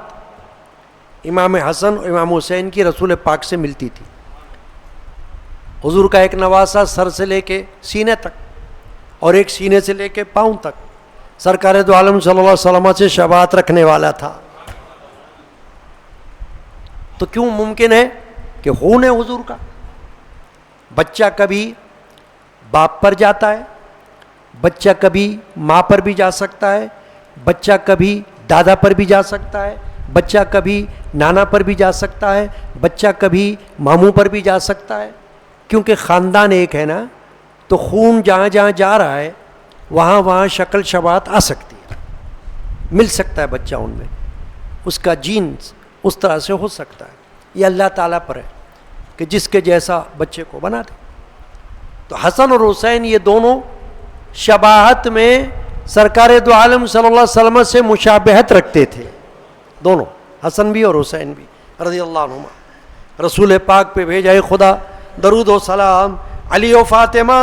A: امام حسن اور امام حسین کی رسول پاک سے ملتی تھی. حضور کا ایک نواسہ سر سے لے کے سینے تک اور ایک سینے سے لے کے پاؤں تک سرکار دو عالم صلی اللہ علیہ وسلم سے شباہت رکھنے والا تھا. تو کیوں ممکن ہے کہ خون ہے حضور کا؟ بچہ کبھی باپ پر جاتا ہے، بچہ کبھی ماں پر بھی جا سکتا ہے، بچہ کبھی دادا پر بھی جا سکتا ہے، بچہ کبھی نانا پر بھی جا سکتا ہے، بچہ کبھی ماموں پر بھی جا سکتا ہے، کیونکہ خاندان ایک ہے نا. تو خون جہاں جہاں جا رہا ہے وہاں وہاں شکل شباہت آ سکتی ہے، مل سکتا ہے بچہ ان میں، اس کا جینز اس طرح سے ہو سکتا ہے. یہ اللہ تعالیٰ پر ہے کہ جس کے جیسا بچے کو بنا دے. تو حسن اور حسین یہ دونوں شباہت میں سرکار دو عالم صلی اللہ علیہ وسلم سے مشابہت رکھتے تھے. دونوں حسن بھی اور حسین بھی رضی اللہ عنہما. رسول پاک پہ بھیجا خدا درود و سلام، علی و فاطمہ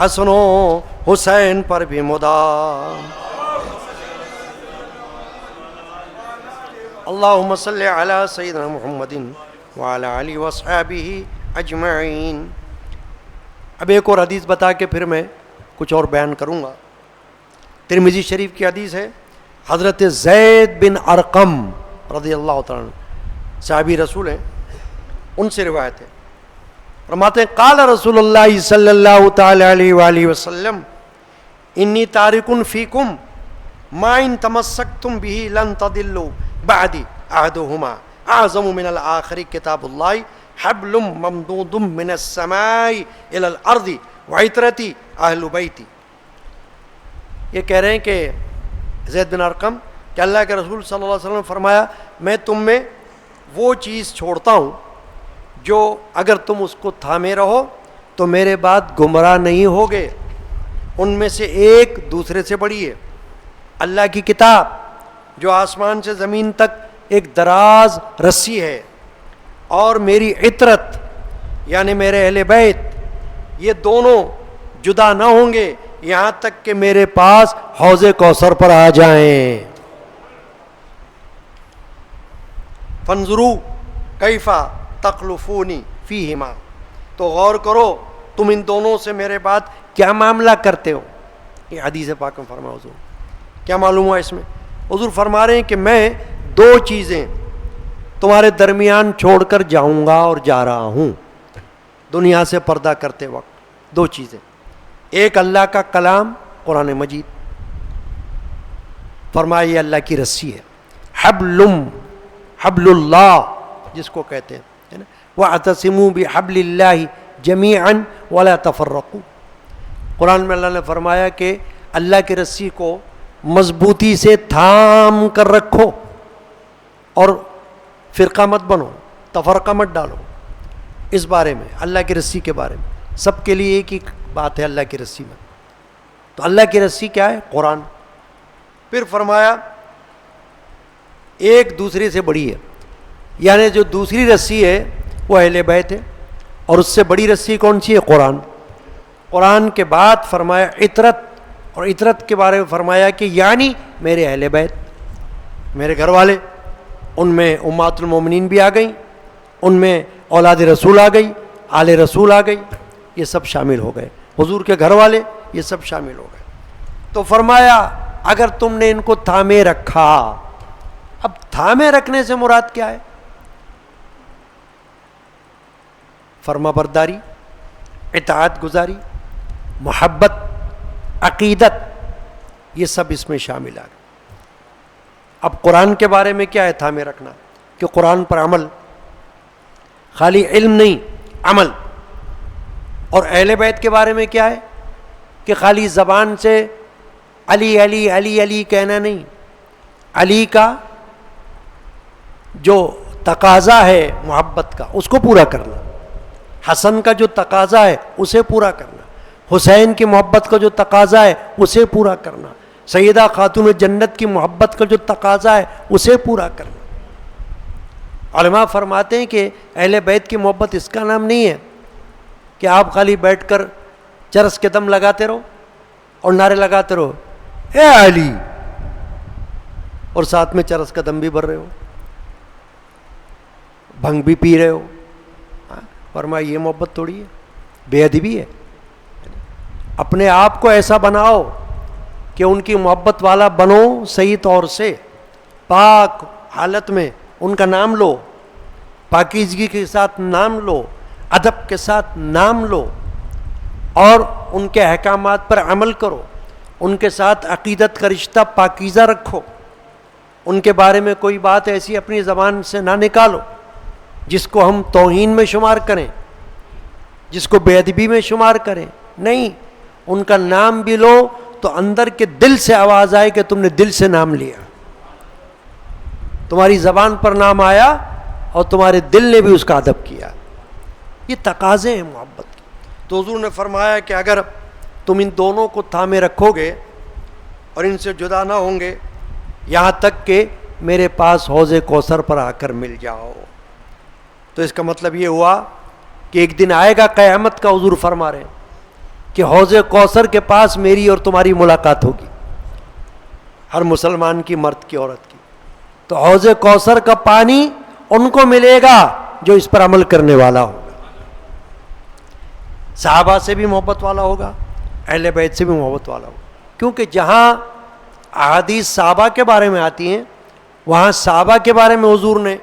A: حسن و حسین پر بھی مدام. اللہم صلی علی سیدنا محمد وعلی آلہ وصحبہ اجمعین. اب ایک اور حدیث بتا کے پھر میں کچھ اور بیان کروں گا. ترمذی شریف کی حدیث ہے، حضرت زید بن ارقم رضی اللہ تعالیٰ عنہ صحابی رسول ہیں، ان سے روایت ہے، فرماتے ہیں قال رسول اللہ صلی اللہ تعالی علیہ وآلہ وسلم انی تارک فیکم ما ان تمسکتم به لن تضلوا بعدی احدہما اعظم من الآخر کتاب اللہ حبل ممدود من السماء الى الارض وعطرتی اہل بیتی. یہ کہہ رہے ہیں کہ زید بن ارقم کہ اللہ کے رسول صلی اللہ علیہ وسلم نے فرمایا میں تم میں وہ چیز چھوڑتا ہوں جو اگر تم اس کو تھامے رہو تو میرے بعد گمراہ نہیں ہوگے. ان میں سے ایک دوسرے سے بڑی ہے، اللہ کی کتاب جو آسمان سے زمین تک ایک دراز رسی ہے، اور میری عطرت یعنی میرے اہل بیت، یہ دونوں جدا نہ ہوں گے یہاں تک کہ میرے پاس حوض کوثر پر آ جائیں. فانظروا کیف تخلفونی فیہما، تو غور کرو تم ان دونوں سے میرے بعد کیا معاملہ کرتے ہو. یہ حدیث پاک میں فرمایا حضور. کیا معلوم ہوا اس میں؟ حضور فرما رہے ہیں کہ میں دو چیزیں تمہارے درمیان چھوڑ کر جاؤں گا اور جا رہا ہوں دنیا سے پردہ کرتے وقت. دو چیزیں، ایک اللہ کا کلام قرآن مجید، فرمایا یہ اللہ کی رسی ہے، حبل اللہ جس کو کہتے ہیں نا، وَاعْتَصِمُوا بِحَبْلِ اللَّهِ جَمِيعًا وَلَا تَفَرَّقُوا. قرآن میں اللہ نے فرمایا کہ اللہ کی رسی کو مضبوطی سے تھام کر رکھو اور فرقہ مت بنو، تفرقہ مت ڈالو. اس بارے میں اللہ کی رسی کے بارے میں سب کے لیے ایک ہی بات ہے اللہ کی رسی میں. تو اللہ کی رسی کیا ہے؟ قرآن. پھر فرمایا ایک دوسرے سے بڑی ہے، یعنی جو دوسری رسی ہے وہ اہل بیت ہے، اور اس سے بڑی رسی کون سی ہے؟ قرآن. قرآن کے بعد فرمایا عطرت، اور عطرت کے بارے میں فرمایا کہ یعنی میرے اہل بیت، میرے گھر والے، ان میں امہات المومنین بھی آ گئیں، ان میں اولاد رسول آ گئی، آل رسول آ گئی، یہ سب شامل ہو گئے، حضور کے گھر والے یہ سب شامل ہو گئے۔ تو فرمایا اگر تم نے ان کو تھامے رکھا، اب تھامے رکھنے سے مراد کیا ہے؟ فرما برداری، اطاعت گزاری، محبت، عقیدت، یہ سب اس میں شامل آ گئے۔ اب قرآن کے بارے میں کیا ہے تھامے رکھنا؟ کہ قرآن پر عمل، خالی علم نہیں، عمل۔ اور اہل بیت کے بارے میں کیا ہے؟ کہ خالی زبان سے علی علی علی علی کہنا نہیں، علی کا جو تقاضا ہے محبت کا اس کو پورا کرنا، حسن کا جو تقاضا ہے اسے پورا کرنا، حسین کی محبت کا جو تقاضا ہے اسے پورا کرنا، سیدہ خاتون جنت کی محبت کا جو تقاضا ہے اسے پورا کرنا۔ علماء فرماتے ہیں کہ اہل بیت کی محبت اس کا نام نہیں ہے کہ آپ خالی بیٹھ کر چرس کے دم لگاتے رہو اور نعرے لگاتے رہو اے علی، اور ساتھ میں چرس کا دم بھی بھر رہے ہو، بھنگ بھی پی رہے ہو۔ فرمایا یہ محبت تھوڑی ہے، بے ادبی ہے۔ اپنے آپ کو ایسا بناؤ کہ ان کی محبت والا بنو، صحیح طور سے پاک حالت میں ان کا نام لو، پاکیزگی کے ساتھ نام لو، ادب کے ساتھ نام لو، اور ان کے احکامات پر عمل کرو، ان کے ساتھ عقیدت کا رشتہ پاکیزہ رکھو، ان کے بارے میں کوئی بات ایسی اپنی زبان سے نہ نکالو جس کو ہم توہین میں شمار کریں، جس کو بے ادبی میں شمار کریں، نہیں، ان کا نام بھی لو تو اندر کے دل سے آواز آئے کہ تم نے دل سے نام لیا، تمہاری زبان پر نام آیا اور تمہارے دل نے بھی اس کا ادب کیا۔ یہ تقاضے ہیں محبت کی۔ تو حضور نے فرمایا کہ اگر تم ان دونوں کو تھامے رکھو گے اور ان سے جدا نہ ہوں گے یہاں تک کہ میرے پاس حوض کوثر پر آ کر مل جاؤ، تو اس کا مطلب یہ ہوا کہ ایک دن آئے گا قیامت کا، حضور فرما رہے ہیں کہ حوض کوثر کے پاس میری اور تمہاری ملاقات ہوگی، ہر مسلمان کی، مرد کی، عورت کی۔ تو حوض کوثر کا پانی ان کو ملے گا جو اس پر عمل کرنے والا ہوگا، صحابہ سے بھی محبت والا ہوگا، اہل بیت سے بھی محبت والا ہوگا، کیونکہ جہاں احادیث صحابہ کے بارے میں آتی ہیں وہاں صحابہ کے بارے میں حضور نے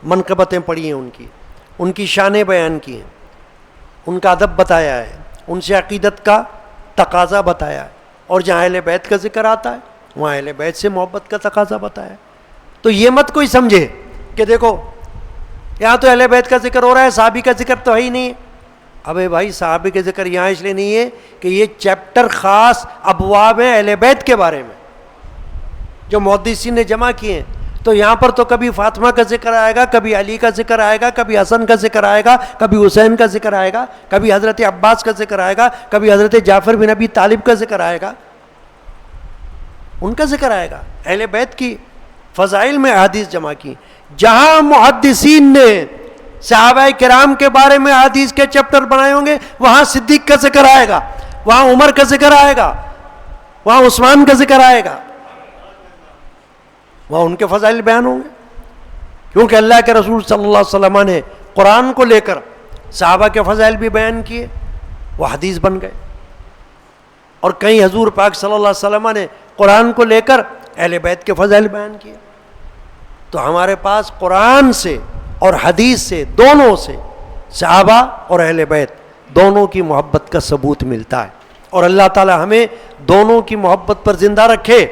A: منقبتیں پڑھی ہیں، ان کی شانیں بیان کی ہیں، ان کا ادب بتایا ہے، ان سے عقیدت کا تقاضا بتایا ہے، اور جہاں اہل بیت کا ذکر آتا ہے وہاں اہل بیت سے محبت کا تقاضا بتایا ہے۔ تو یہ مت کوئی سمجھے کہ دیکھو یہاں تو اہل بیت کا ذکر ہو رہا ہے، صحابی کا ذکر تو ہے ہی نہیں ہے۔ ابے بھائی صحابی کے ذکر یہاں اس لیے نہیں ہے کہ یہ چیپٹر خاص ابواب ہیں اہل بیت کے بارے میں جو محدثین نے جمع کیے ہیں، تو یہاں پر تو کبھی فاطمہ کا ذکر آئے گا، کبھی علی کا ذکر آئے گا، کبھی حسن کا ذکر آئے گا، کبھی حسین کا ذکر آئے گا، کبھی حضرت عباس کا ذکر آئے گا، کبھی حضرت جعفر بن ابی طالب کا ذکر آئے گا، ان کا ذکر آئے گا۔ اہل بیت کی فضائل میں احادیث جمع کی، جہاں محدثین نے صحابہ کرام کے بارے میں احادیث کے چیپٹر بنائے ہوں گے وہاں صدیق کا ذکر آئے گا، وہاں عمر کا ذکر آئے گا، وہاں عثمان کا ذکر آئے گا، وہاں ان کے فضائل بیان ہوں گے، کیونکہ اللہ کے رسول صلی اللہ علیہ وسلم نے قرآن کو لے کر صحابہ کے فضائل بھی بیان کیے، وہ حدیث بن گئے، اور کہیں حضور پاک صلی اللہ علیہ وسلم نے قرآن کو لے کر اہل بیت کے فضائل بیان کیے۔ تو ہمارے پاس قرآن سے اور حدیث سے، دونوں سے، صحابہ اور اہل بیت دونوں کی محبت کا ثبوت ملتا ہے، اور اللہ تعالی ہمیں دونوں کی محبت پر زندہ رکھے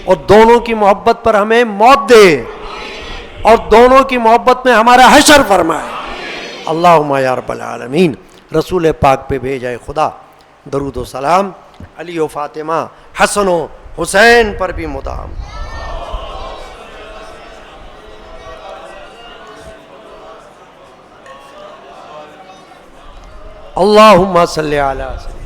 A: اور دونوں کی محبت پر ہمیں موت دے اور دونوں کی محبت میں ہمارا حشر فرمائے۔ اللہم یا رب العالمین۔ رسول پاک پہ بھیجائے خدا درود و سلام، علی و فاطمہ، حسن و حسین پر بھی مدام۔ اللہم صلی علی سیدنا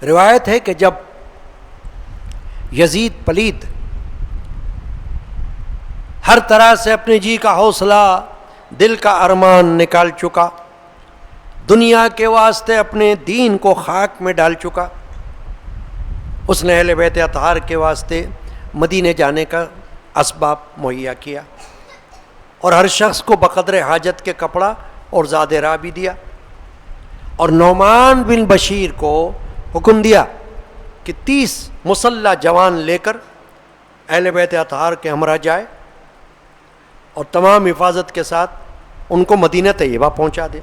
A: روایت ہے کہ جب یزید پلید ہر طرح سے اپنے جی کا حوصلہ، دل کا ارمان نکال چکا، دنیا کے واسطے اپنے دین کو خاک میں ڈال چکا، اس نے اہل بیت اطہار کے واسطے مدینے جانے کا اسباب مہیا کیا، اور ہر شخص کو بقدر حاجت کے کپڑا اور زاد راہ بھی دیا، اور نعمان بن بشیر کو حکم دیا کہ 30 مسلح جوان لے کر اہل بیت اطہار کے ہمراہ جائے اور تمام حفاظت کے ساتھ ان کو مدینہ طیبہ پہنچا دے۔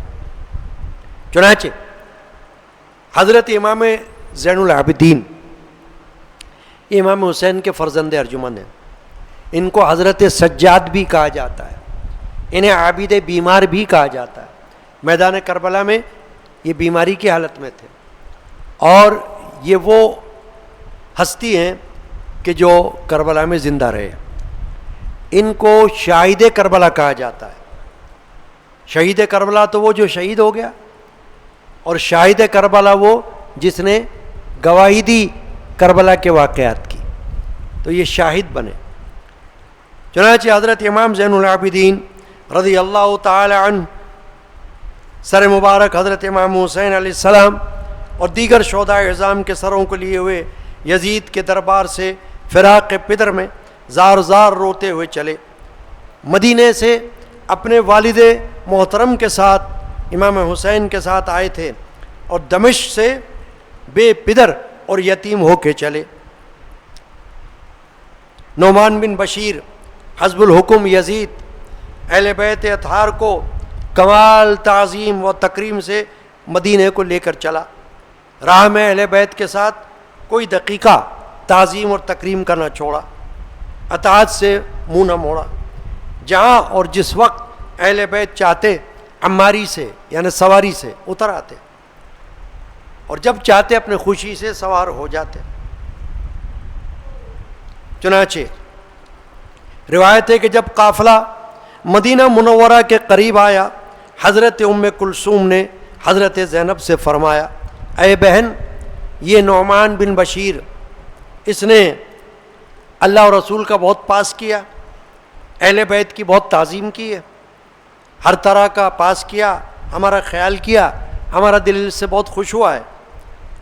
A: چنانچہ حضرت امام زین العابدین، یہ امام حسین کے فرزند ارجمند ہیں، ان کو حضرت سجاد بھی کہا جاتا ہے، انہیں عابد بیمار بھی کہا جاتا ہے۔ میدان کربلا میں یہ بیماری کی حالت میں تھے، اور یہ وہ ہستی ہیں کہ جو کربلا میں زندہ رہے۔ ان کو شاہد کربلا کہا جاتا ہے۔ شہید کربلا تو وہ جو شہید ہو گیا، اور شاہد کربلا وہ جس نے گواہی دی کربلا کے واقعات کی، تو یہ شاہد بنے۔ چنانچہ حضرت امام زین العابدین رضی اللہ تعالی عنہ سر مبارک حضرت امام حسین علیہ السلام اور دیگر شہداء اعظام کے سروں کو لیے ہوئے یزید کے دربار سے فراق پدر میں زار زار روتے ہوئے چلے۔ مدینے سے اپنے والد محترم کے ساتھ، امام حسین کے ساتھ آئے تھے، اور دمشق سے بے پدر اور یتیم ہو کے چلے۔ نعمان بن بشیر حزب الحکم یزید اہل بیت اطہار کو کمال تعظیم و تکریم سے مدینے کو لے کر چلا۔ راہ میں اہل بیت کے ساتھ کوئی دقیقہ تعظیم اور تکریم کرنا چھوڑا، اطاعت سے منہ نہ موڑا۔ جہاں اور جس وقت اہل بیت چاہتے عماری سے یعنی سواری سے اتر آتے، اور جب چاہتے اپنے خوشی سے سوار ہو جاتے۔ چنانچہ روایت ہے کہ جب قافلہ مدینہ منورہ کے قریب آیا، حضرت ام کلثوم نے حضرت زینب سے فرمایا، اے بہن، یہ نعمان بن بشیر، اس نے اللہ اور رسول کا بہت پاس کیا، اہل بیت کی بہت تعظیم کی ہے، ہر طرح کا پاس کیا، ہمارا خیال کیا، ہمارا دل سے بہت خوش ہوا ہے۔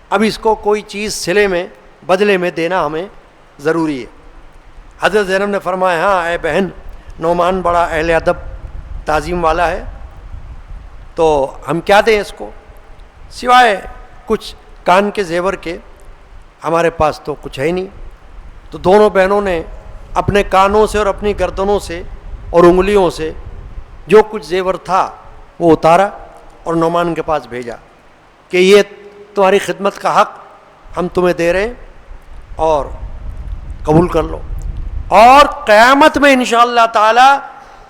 A: اب اس کو کوئی چیز صلے میں بدلے میں دینا ہمیں ضروری ہے۔ حضرت زینب نے فرمایا، ہاں اے بہن، نعمان بڑا اہل ادب تعظیم والا ہے، تو ہم کیا دیں اس کو، سوائے کچھ کان کے زیور کے، ہمارے پاس تو کچھ ہے ہی نہیں۔ تو دونوں بہنوں نے اپنے کانوں سے اور اپنی گردنوں سے اور انگلیوں سے جو کچھ زیور تھا وہ اتارا اور نعمان کے پاس بھیجا کہ یہ تمہاری خدمت کا حق ہم تمہیں دے رہے ہیں، اور قبول کر لو، اور قیامت میں انشاءاللہ تعالی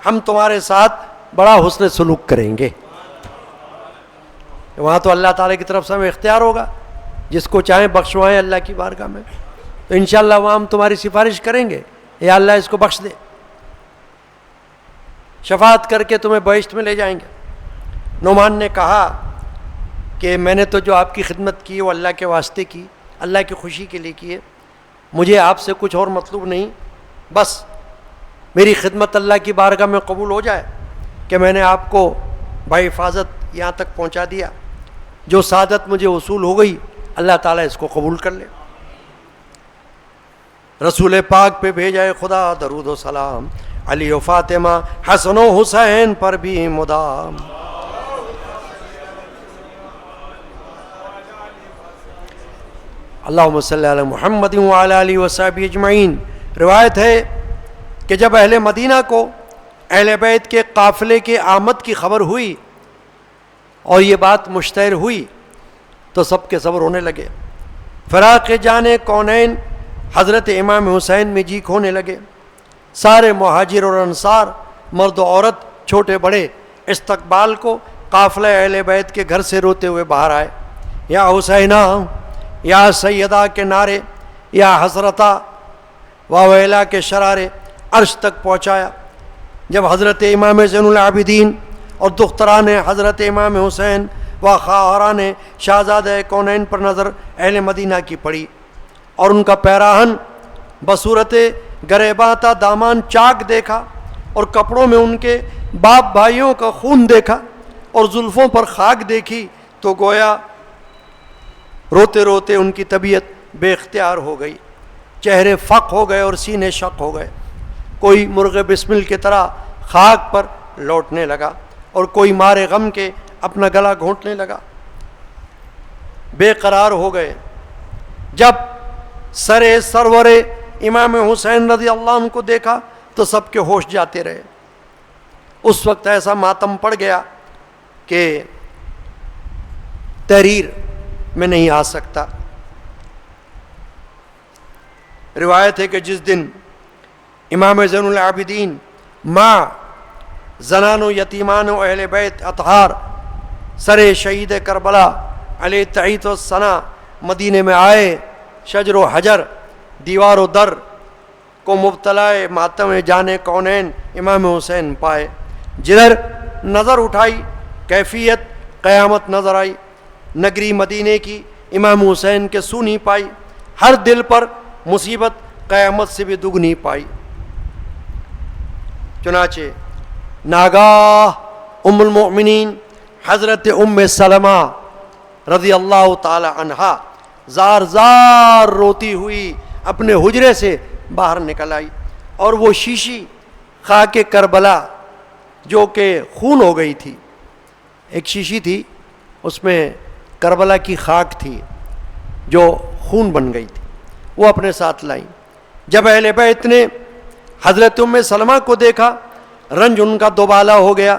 A: ہم تمہارے ساتھ بڑا حسن سلوک کریں گے۔ وہاں تو اللہ تعالیٰ کی طرف سے ہمیں اختیار ہوگا، جس کو چاہیں بخشوائیں اللہ کی بارگاہ میں، تو انشاءاللہ وہاں ہم تمہاری سفارش کریں گے، یا اللہ اس کو بخش دے، شفاعت کر کے تمہیں بہشت میں لے جائیں گے۔ نعمان نے کہا کہ میں نے تو جو آپ کی خدمت کی وہ اللہ کے واسطے کی، اللہ کی خوشی کے لیے کی ہے، مجھے آپ سے کچھ اور مطلوب نہیں، بس میری خدمت اللہ کی بارگاہ میں قبول ہو جائے کہ میں نے آپ کو بحفاظت یہاں تک پہنچا دیا، جو سعادت مجھے وصول ہو گئی اللہ تعالیٰ اس کو قبول کر لے۔ رسول پاک پہ بھیجائے خدا درود و سلام، علی و فاطمہ حسن و حسین پر بھی مدام۔ اللہم صلی علی محمد وعلی آلہ وصحبہ اجمعین۔ روایت ہے کہ جب اہل مدینہ کو اہل بیت کے قافلے کے آمد کی خبر ہوئی اور یہ بات مشتہر ہوئی تو سب کے سب رونے لگے۔ فراق جانے کونین حضرت امام حسین میں جی کھونے لگے۔ سارے مہاجر اور انصار، مرد و عورت، چھوٹے بڑے، استقبال کو قافلہ اہل بیت کے گھر سے روتے ہوئے باہر آئے۔ یا حسینہ، یا سیدہ کے نعرے، یا حسرتہ وویلا کے شرارے عرش تک پہنچایا۔ جب حضرت امام زین العابدین اور دختران حضرت امام حسین و خواہران شہزادہ کونین پر نظر اہل مدینہ کی پڑی، اور ان کا پیراہن بصورت گریباں تھا، دامان چاک دیکھا، اور کپڑوں میں ان کے باپ بھائیوں کا خون دیکھا، اور زلفوں پر خاک دیکھی تو گویا روتے روتے ان کی طبیعت بے اختیار ہو گئی، چہرے فق ہو گئے اور سینے شق ہو گئے، کوئی مرغ بسمل کی طرح خاک پر لوٹنے لگا اور کوئی مارے غم کے اپنا گلا گھونٹنے لگا، بے قرار ہو گئے۔ جب سرور امام حسین رضی اللہ عنہ کو دیکھا تو سب کے ہوش جاتے رہے۔ اس وقت ایسا ماتم پڑ گیا کہ تحریر میں نہیں آ سکتا۔ روایت ہے کہ جس دن امام زین العابدین ماں زنان و یتیمان و اہل بیت اطہار سر شہید کربلا علیہ تعیت و ثنا مدینے میں آئے، شجر و حجر دیوار و در کو مبتلا ماتم جانے کونین امام حسین پائے، جدھر نظر اٹھائی کیفیت قیامت نظر آئی، نگری مدینے کی امام حسین کے سونی پائی، ہر دل پر مصیبت قیامت سے بھی دگنی پائی۔ چنانچہ ناگاہ ام المؤمنین حضرت ام سلمہ رضی اللہ تعالی عنہا زار زار روتی ہوئی اپنے حجرے سے باہر نکل آئی، اور وہ شیشی خاک کربلا جو کہ خون ہو گئی تھی، ایک شیشی تھی اس میں کربلا کی خاک تھی جو خون بن گئی تھی، وہ اپنے ساتھ لائیں۔ جب اہل بیت نے حضرت ام سلمہ کو دیکھا رنج ان کا دوبالا ہو گیا،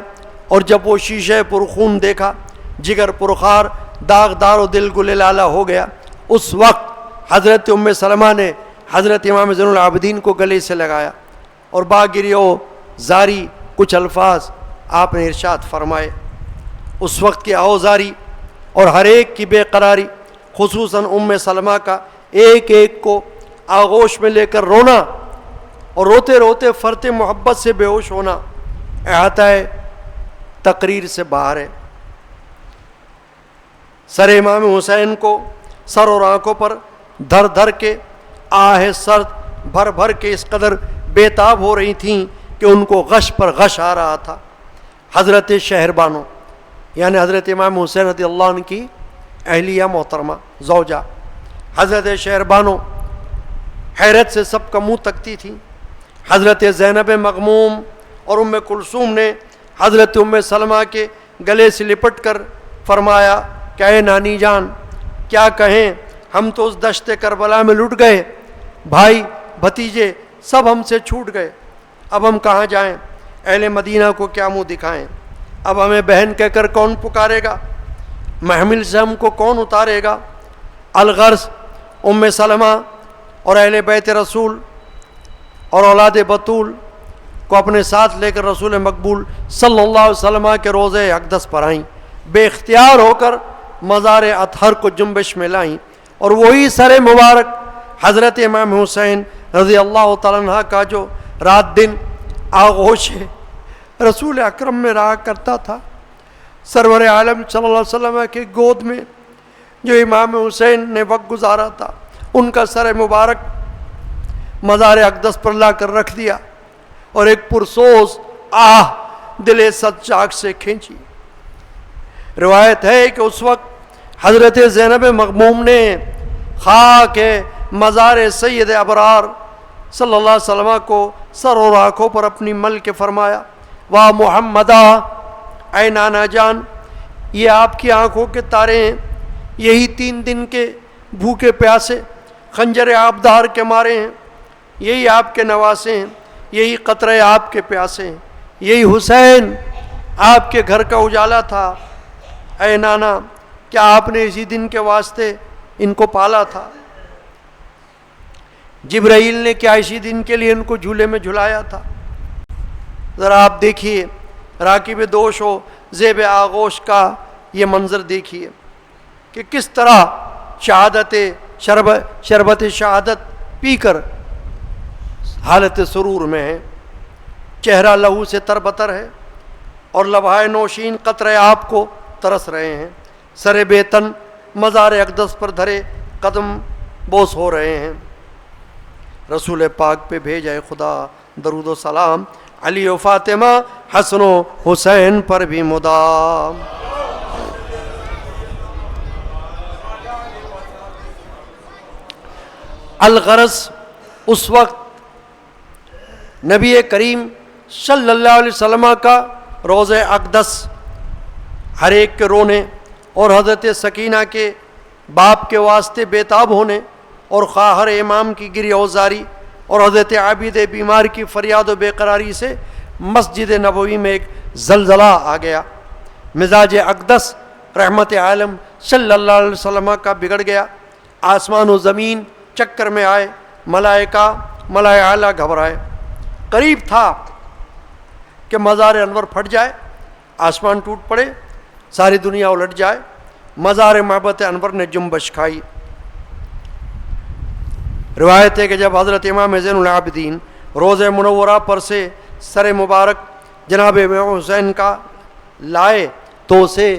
A: اور جب وہ شیشے پرخون دیکھا جگر پرخار داغدار و دل گل لالا ہو گیا۔ اس وقت حضرت ام سلمہ نے حضرت امام زین العابدین کو گلے سے لگایا اور باگری و زاری کچھ الفاظ آپ نے ارشاد فرمائے۔ اس وقت کی آوازاری اور ہر ایک کی بے قراری، خصوصاً ام سلمہ کا ایک ایک کو آغوش میں لے کر رونا اور روتے روتے فرط محبت سے بے ہوش ہونا احاطہ تقریر سے باہر ہے۔ سر امام حسین کو سر اور آنکھوں پر دھر دھر کے آہ سرد بھر بھر کے اس قدر بے تاب ہو رہی تھیں کہ ان کو غش پر غش آ رہا تھا۔ حضرت شہربانو یعنی حضرت امام حسین رضی اللہ عنہ کی اہلیہ محترمہ زوجہ حضرت شہربانو حیرت سے سب کا منہ تکتی تھی۔ حضرت زینب مغموم اور ام کلثوم نے حضرت ام سلمہ کے گلے سے لپٹ کر فرمایا کہ اے نانی جان، کیا کہیں، ہم تو اس دشت کربلا میں لٹ گئے، بھائی بھتیجے سب ہم سے چھوٹ گئے، اب ہم کہاں جائیں، اہل مدینہ کو کیا منہ دکھائیں، اب ہمیں بہن کہہ کر کون پکارے گا، محمل سے ہم کو کون اتارے گا۔ الغرض ام سلمہ اور اہل بیت رسول اور اولاد بطول کو اپنے ساتھ لے کر رسول مقبول صلی اللہ علیہ وسلم کے روضے اقدس پر آئیں، بے اختیار ہو کر مزار اطہر کو جنبش میں لائیں، اور وہی سر مبارک حضرت امام حسین رضی اللہ تعالیٰ عنہ کا جو رات دن آغوش رسول اکرم میں رہا کرتا تھا، سرور عالم صلی اللہ علیہ وسلم کے گود میں جو امام حسین نے وقت گزارا تھا، ان کا سر مبارک مزار اقدس پر لا کر رکھ دیا اور ایک پرسوز آہ دل صد چاک سے کھینچی۔ روایت ہے کہ اس وقت حضرت زینب مغموم نے خاک مزار سید ابرار صلی اللہ علیہ وسلم کو سر اور آنکھوں پر اپنی مل کے فرمایا، واہ محمدہ، اے نانا جان، یہ آپ کی آنکھوں کے تارے ہیں، یہی 3 دن کے بھوکے پیاسے خنجر آبدار کے مارے ہیں، یہی آپ کے نواسے ہیں، یہی قطرے آپ کے پیاسے ہیں، یہی حسین آپ کے گھر کا اجالا تھا۔ اے نانا، کیا آپ نے اسی دن کے واسطے ان کو پالا تھا؟ جبرائیل نے کیا اسی دن کے لیے ان کو جھولے میں جھلایا تھا؟ ذرا آپ دیکھیے، راکب دوش و زیب آغوش کا یہ منظر دیکھیے کہ کس طرح شربت شہادت پی کر حالت سرور میں ہے، چہرہ لہو سے تربتر ہے، اور لبہائے نوشین قطرے آپ کو ترس رہے ہیں، سر بے تن مزار اقدس پر دھرے قدم بوس ہو رہے ہیں۔ رسول پاک پہ بھیجے خدا درود و سلام، علی و فاطمہ حسن و حسین پر بھی مدام۔ الغرض اس وقت نبی کریم صلی اللہ علیہ وسلم کا روضہ اقدس ہر ایک کے رونے اور حضرت سکینہ کے باپ کے واسطے بےتاب ہونے اور خواہر امام کی گریہ وزاری اور حضرت عابد بیمار کی فریاد و بے قراری سے مسجد نبوی میں ایک زلزلہ آ گیا۔ مزاج اقدس رحمت عالم صلی اللہ علیہ وسلم کا بگڑ گیا، آسمان و زمین چکر میں آئے، ملائے اعلیٰ گھبرائے۔ قریب تھا کہ مزار انور پھٹ جائے، آسمان ٹوٹ پڑے، ساری دنیا الٹ جائے۔ مزار محبت انور نے جنبش کھائی۔ روایت ہے کہ جب حضرت امام زین العابدین روضہ منورہ پر سے سر مبارک جناب امام حسین کا لائے تو اسے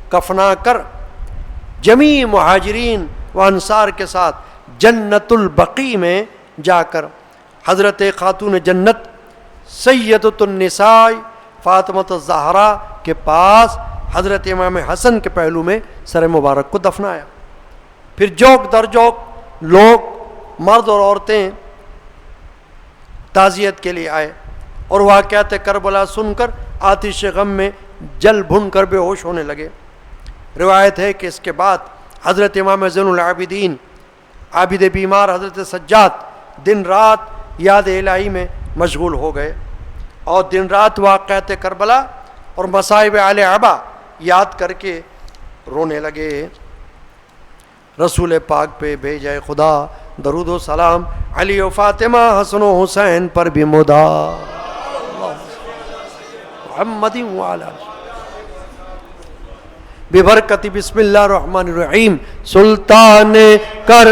A: کفنا کر جمیع مہاجرین و انصار کے ساتھ جنت البقیع میں جا کر حضرت خاتون جنت سیدۃ النساء فاطمہ الزہرا کے پاس حضرت امام حسن کے پہلو میں سر مبارک کو دفنایا۔ پھر جوک در جوک لوگ مرد اور عورتیں تعزیت کے لیے آئے اور واقعات کربلا سن کر آتش غم میں جل بھن کر بے ہوش ہونے لگے۔ روایت ہے کہ اس کے بعد حضرت امام زین العابدین عابد بیمار حضرت سجاد دن رات یاد الہی میں مشغول ہو گئے اور دن رات واقعات کربلا اور مصائب آل عبا یاد کر کے رونے لگے۔ رسول پاک پہ بھیجے خدا درود و سلام، علی و فاطمہ حسن و حسین پر بھی مدام، محمد وعلی ببرکت بسم اللہ الرحمن الرحیم سلطان کر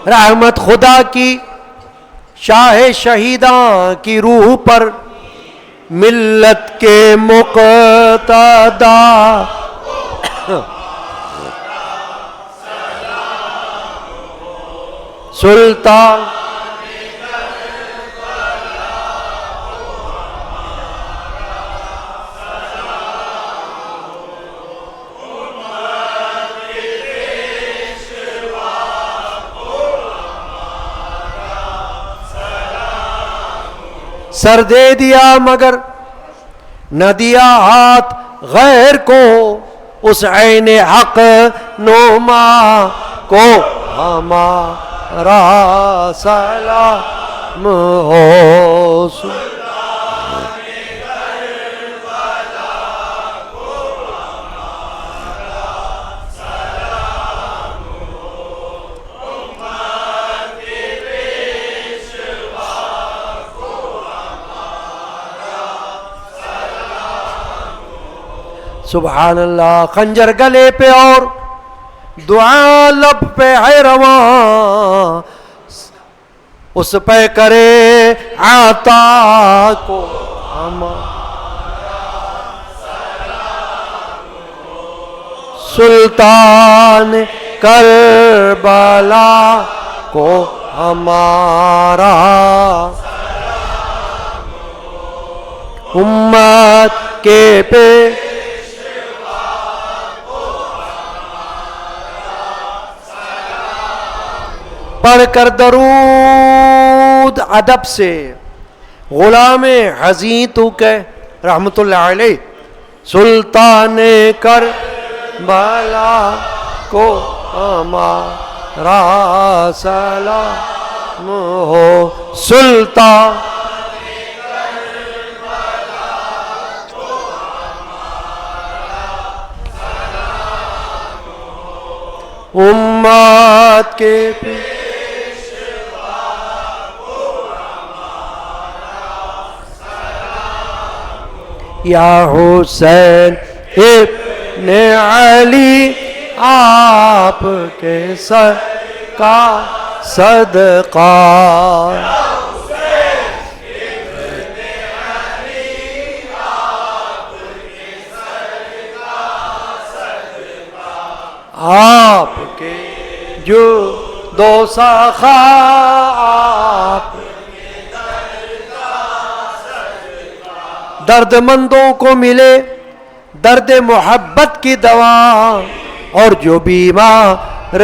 A: رحمت خدا کی شاہ شہیداں کی روح پر ملت کے مقتدا سلطان سر دے دیا مگر نہ دیا ہاتھ غیر کو، اس عین حق نما کو ہمارا سلام ہو۔ سبحان اللہ، خنجر گلے پہ اور دعا لب پہ ہے رواں، اس پہ کرے عطا کو سلطان کربلا کو ہمارا امت کے پہ پڑھ کر درود ادب سے غلام حزین تو کہ رحمت اللہ علیہ سلطان کربلا کو ہمارا سلام ہو۔ سلطان امت کے یا حسین ابن علی آپ کے سر کا صدقہ آپ کے جو دو سخا آپ درد مندوں کو ملے درد محبت کی دوا اور جو بیمار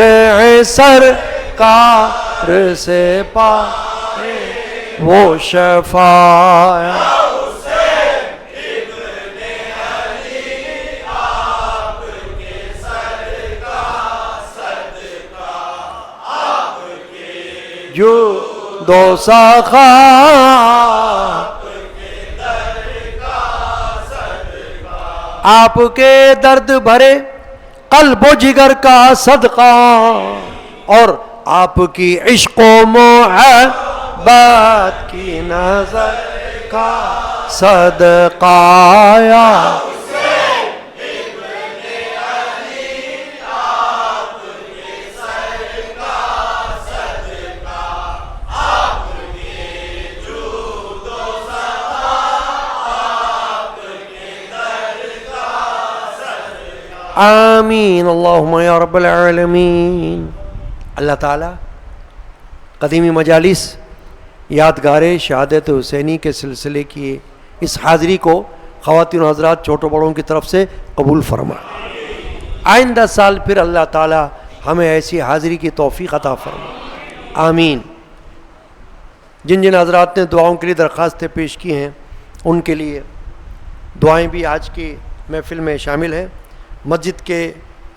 A: سرکار سے پائے وہ شفا جو دو سخا آپ کے درد بھرے قلب و جگر کا صدقہ اور آپ کی عشق و محبت کی نظر کا صدقہ یا آمین اللہم یا رب العالمین۔ اللہ تعالیٰ قدیمی مجالس یادگار شہادت حسینی کے سلسلے کی اس حاضری کو خواتین و حضرات چھوٹوں بڑوں کی طرف سے قبول فرمائے۔ آئندہ سال پھر اللہ تعالیٰ ہمیں ایسی حاضری کی توفیق عطا فرمائے، آمین۔ جن جن حضرات نے دعاؤں کے لیے درخواستیں پیش کی ہیں ان کے لیے دعائیں بھی آج کی محفل میں شامل ہیں۔ مسجد کے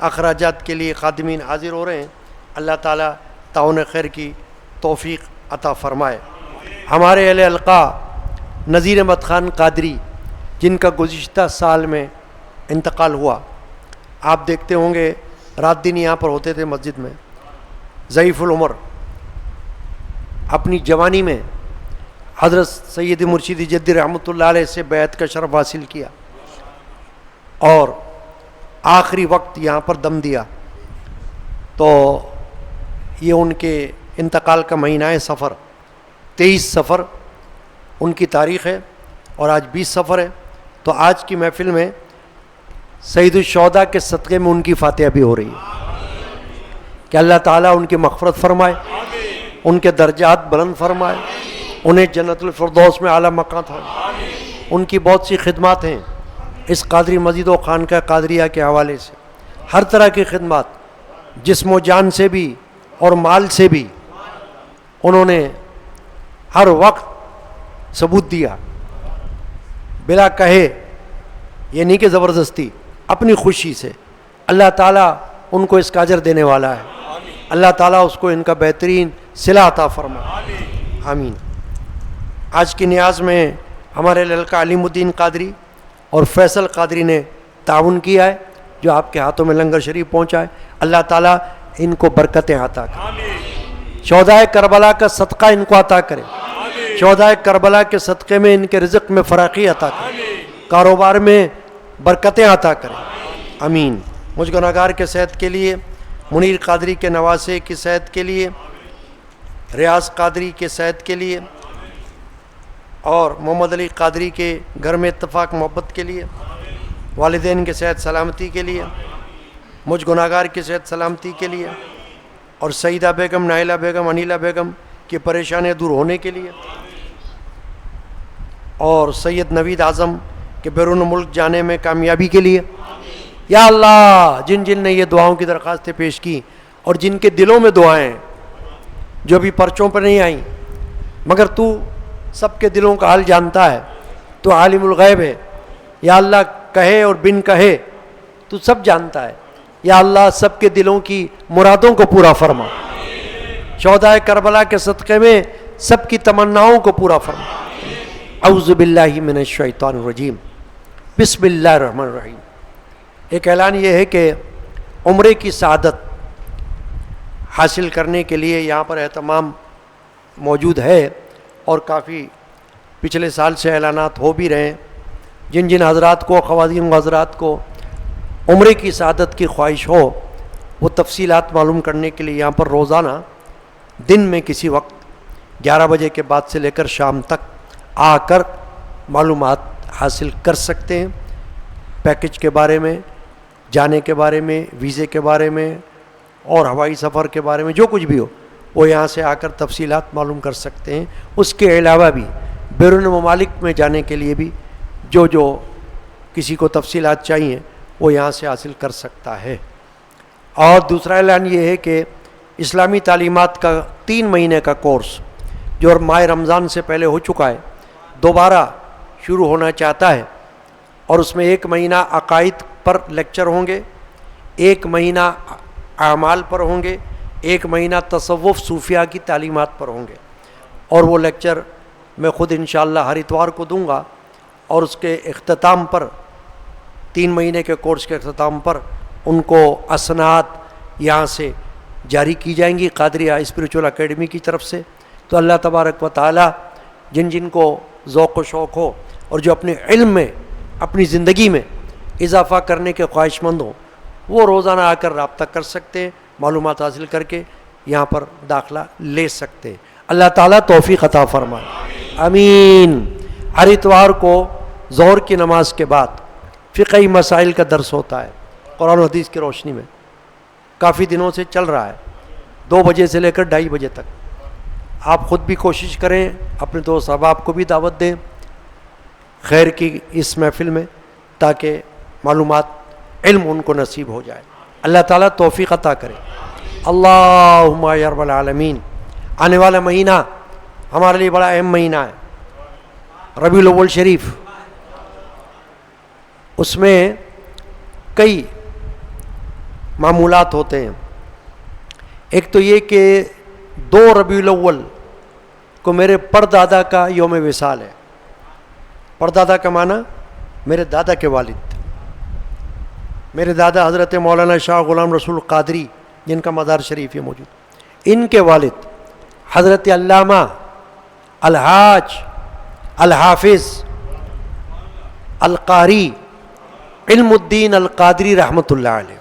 A: اخراجات کے لیے خادمین حاضر ہو رہے ہیں، اللہ تعالیٰ تعاون خیر کی توفیق عطا فرمائے۔ ہمارے اہل حلقہ نذیر احمد خان قادری جن کا گزشتہ سال میں انتقال ہوا، آپ دیکھتے ہوں گے رات دن یہاں پر ہوتے تھے مسجد میں، ضعیف العمر، اپنی جوانی میں حضرت سید مرشد جدی رحمۃ اللہ علیہ سے بیعت کا شرف حاصل کیا اور آخری وقت یہاں پر دم دیا۔ تو یہ ان کے انتقال کا مہینہ ہے صفر، 23 صفر ان کی تاریخ ہے اور آج 20 صفر ہے۔ تو آج کی محفل میں سید الشہداء کے صدقے میں ان کی فاتحہ بھی ہو رہی ہے کہ اللہ تعالیٰ ان کی مغفرت فرمائے، ان کے درجات بلند فرمائے، انہیں جنت الفردوس میں اعلیٰ مقام تھا۔ ان کی بہت سی خدمات ہیں اس قادری مسجد و خانقاہ قادریہ کے حوالے سے، ہر طرح کی خدمات جسم و جان سے بھی اور مال سے بھی انہوں نے ہر وقت ثبوت دیا، بلا کہے، یہ نہیں کہ زبردستی، اپنی خوشی سے۔ اللہ تعالیٰ ان کو اس کا اجر دینے والا ہے، اللہ تعالیٰ اس کو ان کا بہترین صلہ عطا فرمائے، آمین۔ آج کی نیاز میں ہمارے لڑکا علیم الدین قادری اور فیصل قادری نے تعاون کیا ہے، جو آپ کے ہاتھوں میں لنگر شریف پہنچا ہے، اللہ تعالیٰ ان کو برکتیں عطا کرے، شہدائے کربلا کا صدقہ ان کو عطا کرے، شہدائے کربلا کے صدقے میں ان کے رزق میں فراخی عطا کرے، کاروبار میں برکتیں عطا کرے، آمین۔ مجھ گناہگار کے صحت کے لیے، منیر قادری کے نواسے کی صحت کے لیے، ریاض قادری کے صحت کے لیے اور محمد علی قادری کے گھر میں اتفاق محبت کے لیے، والدین کے صحت سلامتی کے لیے، مجھ گناہگار کی صحت سلامتی کے لیے اور سعیدہ بیگم، نائلہ بیگم، انیلہ بیگم کی پریشانیاں دور ہونے کے لیے اور سید نوید اعظم کے بیرون ملک جانے میں کامیابی کے لیے۔ یا اللہ، جن جن نے یہ دعاؤں کی درخواستیں پیش کی اور جن کے دلوں میں دعائیں ہیں جو بھی پرچوں پر نہیں آئیں، مگر تو سب کے دلوں کا حال جانتا ہے، تو عالم الغیب ہے، یا اللہ کہے اور بن کہے تو سب جانتا ہے، یا اللہ سب کے دلوں کی مرادوں کو پورا فرما، شہدائے کربلا کے صدقے میں سب کی تمناؤں کو پورا فرما۔ اعوذ باللہ من الشیطان الرجیم، بسم اللہ الرحمن الرحیم۔ ایک اعلان یہ ہے کہ عمرے کی سعادت حاصل کرنے کے لیے یہاں پر اہتمام موجود ہے، اور کافی پچھلے سال سے اعلانات ہو بھی رہے ہیں۔ جن جن حضرات کو، خواتین و حضرات کو عمرے کی سعادت کی خواہش ہو، وہ تفصیلات معلوم کرنے کے لیے یہاں پر روزانہ دن میں کسی وقت 11 بجے کے بعد سے لے کر شام تک آ کر معلومات حاصل کر سکتے ہیں، پیکج کے بارے میں، جانے کے بارے میں، ویزے کے بارے میں، اور ہوائی سفر کے بارے میں، جو کچھ بھی ہو وہ یہاں سے آ کر تفصیلات معلوم کر سکتے ہیں۔ اس کے علاوہ بھی بیرون ممالک میں جانے کے لیے بھی جو کسی کو تفصیلات چاہیے وہ یہاں سے حاصل کر سکتا ہے۔ اور دوسرا اعلان یہ ہے کہ اسلامی تعلیمات کا 3 مہینے کا کورس جو ماہ رمضان سے پہلے ہو چکا ہے، دوبارہ شروع ہونا چاہتا ہے، اور اس میں 1 مہینہ عقائد پر لیکچر ہوں گے، 1 مہینہ اعمال پر ہوں گے، 1 مہینہ تصوف صوفیہ کی تعلیمات پر ہوں گے، اور وہ لیکچر میں خود انشاءاللہ ہر اتوار کو دوں گا، اور اس کے اختتام پر 3 مہینے کے کورس کے اختتام پر ان کو اسناد یہاں سے جاری کی جائیں گی قادریہ اسپریچول اکیڈمی کی طرف سے۔ تو اللہ تبارک و تعالی جن جن کو ذوق و شوق ہو اور جو اپنے علم میں، اپنی زندگی میں اضافہ کرنے کے خواہش مند ہوں، وہ روزانہ آ کر رابطہ کر سکتے ہیں، معلومات حاصل کر کے یہاں پر داخلہ لے سکتے ہیں۔ اللہ تعالیٰ توفیق عطا فرمائے، آمین۔ ہر اتوار کو ظہر کی نماز کے بعد فقہی مسائل کا درس ہوتا ہے، قرآن و حدیث کی روشنی میں، کافی دنوں سے چل رہا ہے، 2 بجے سے لے کر 2:30 بجے تک۔ آپ خود بھی کوشش کریں، اپنے دوست احباب کو بھی دعوت دیں خیر کی اس محفل میں، تاکہ معلومات، علم ان کو نصیب ہو جائے۔ اللہ تعالیٰ توفیق عطا کرے، اللہم یا رب العالمین۔ آنے والا مہینہ ہمارے لیے بڑا اہم مہینہ ہے، ربیع الاول شریف۔ اس میں کئی معمولات ہوتے ہیں۔ ایک تو یہ کہ 2 ربیع الاول کو میرے پردادا کا یوم وصال ہے۔ پردادا کا معنی میرے دادا کے والد، میرے دادا حضرت مولانا شاہ غلام رسول قادری، جن کا مزار شریف ہے موجود، ان کے والد حضرت علامہ الحاج الحافظ القاری علم الدین القادری رحمۃ اللہ علیہ،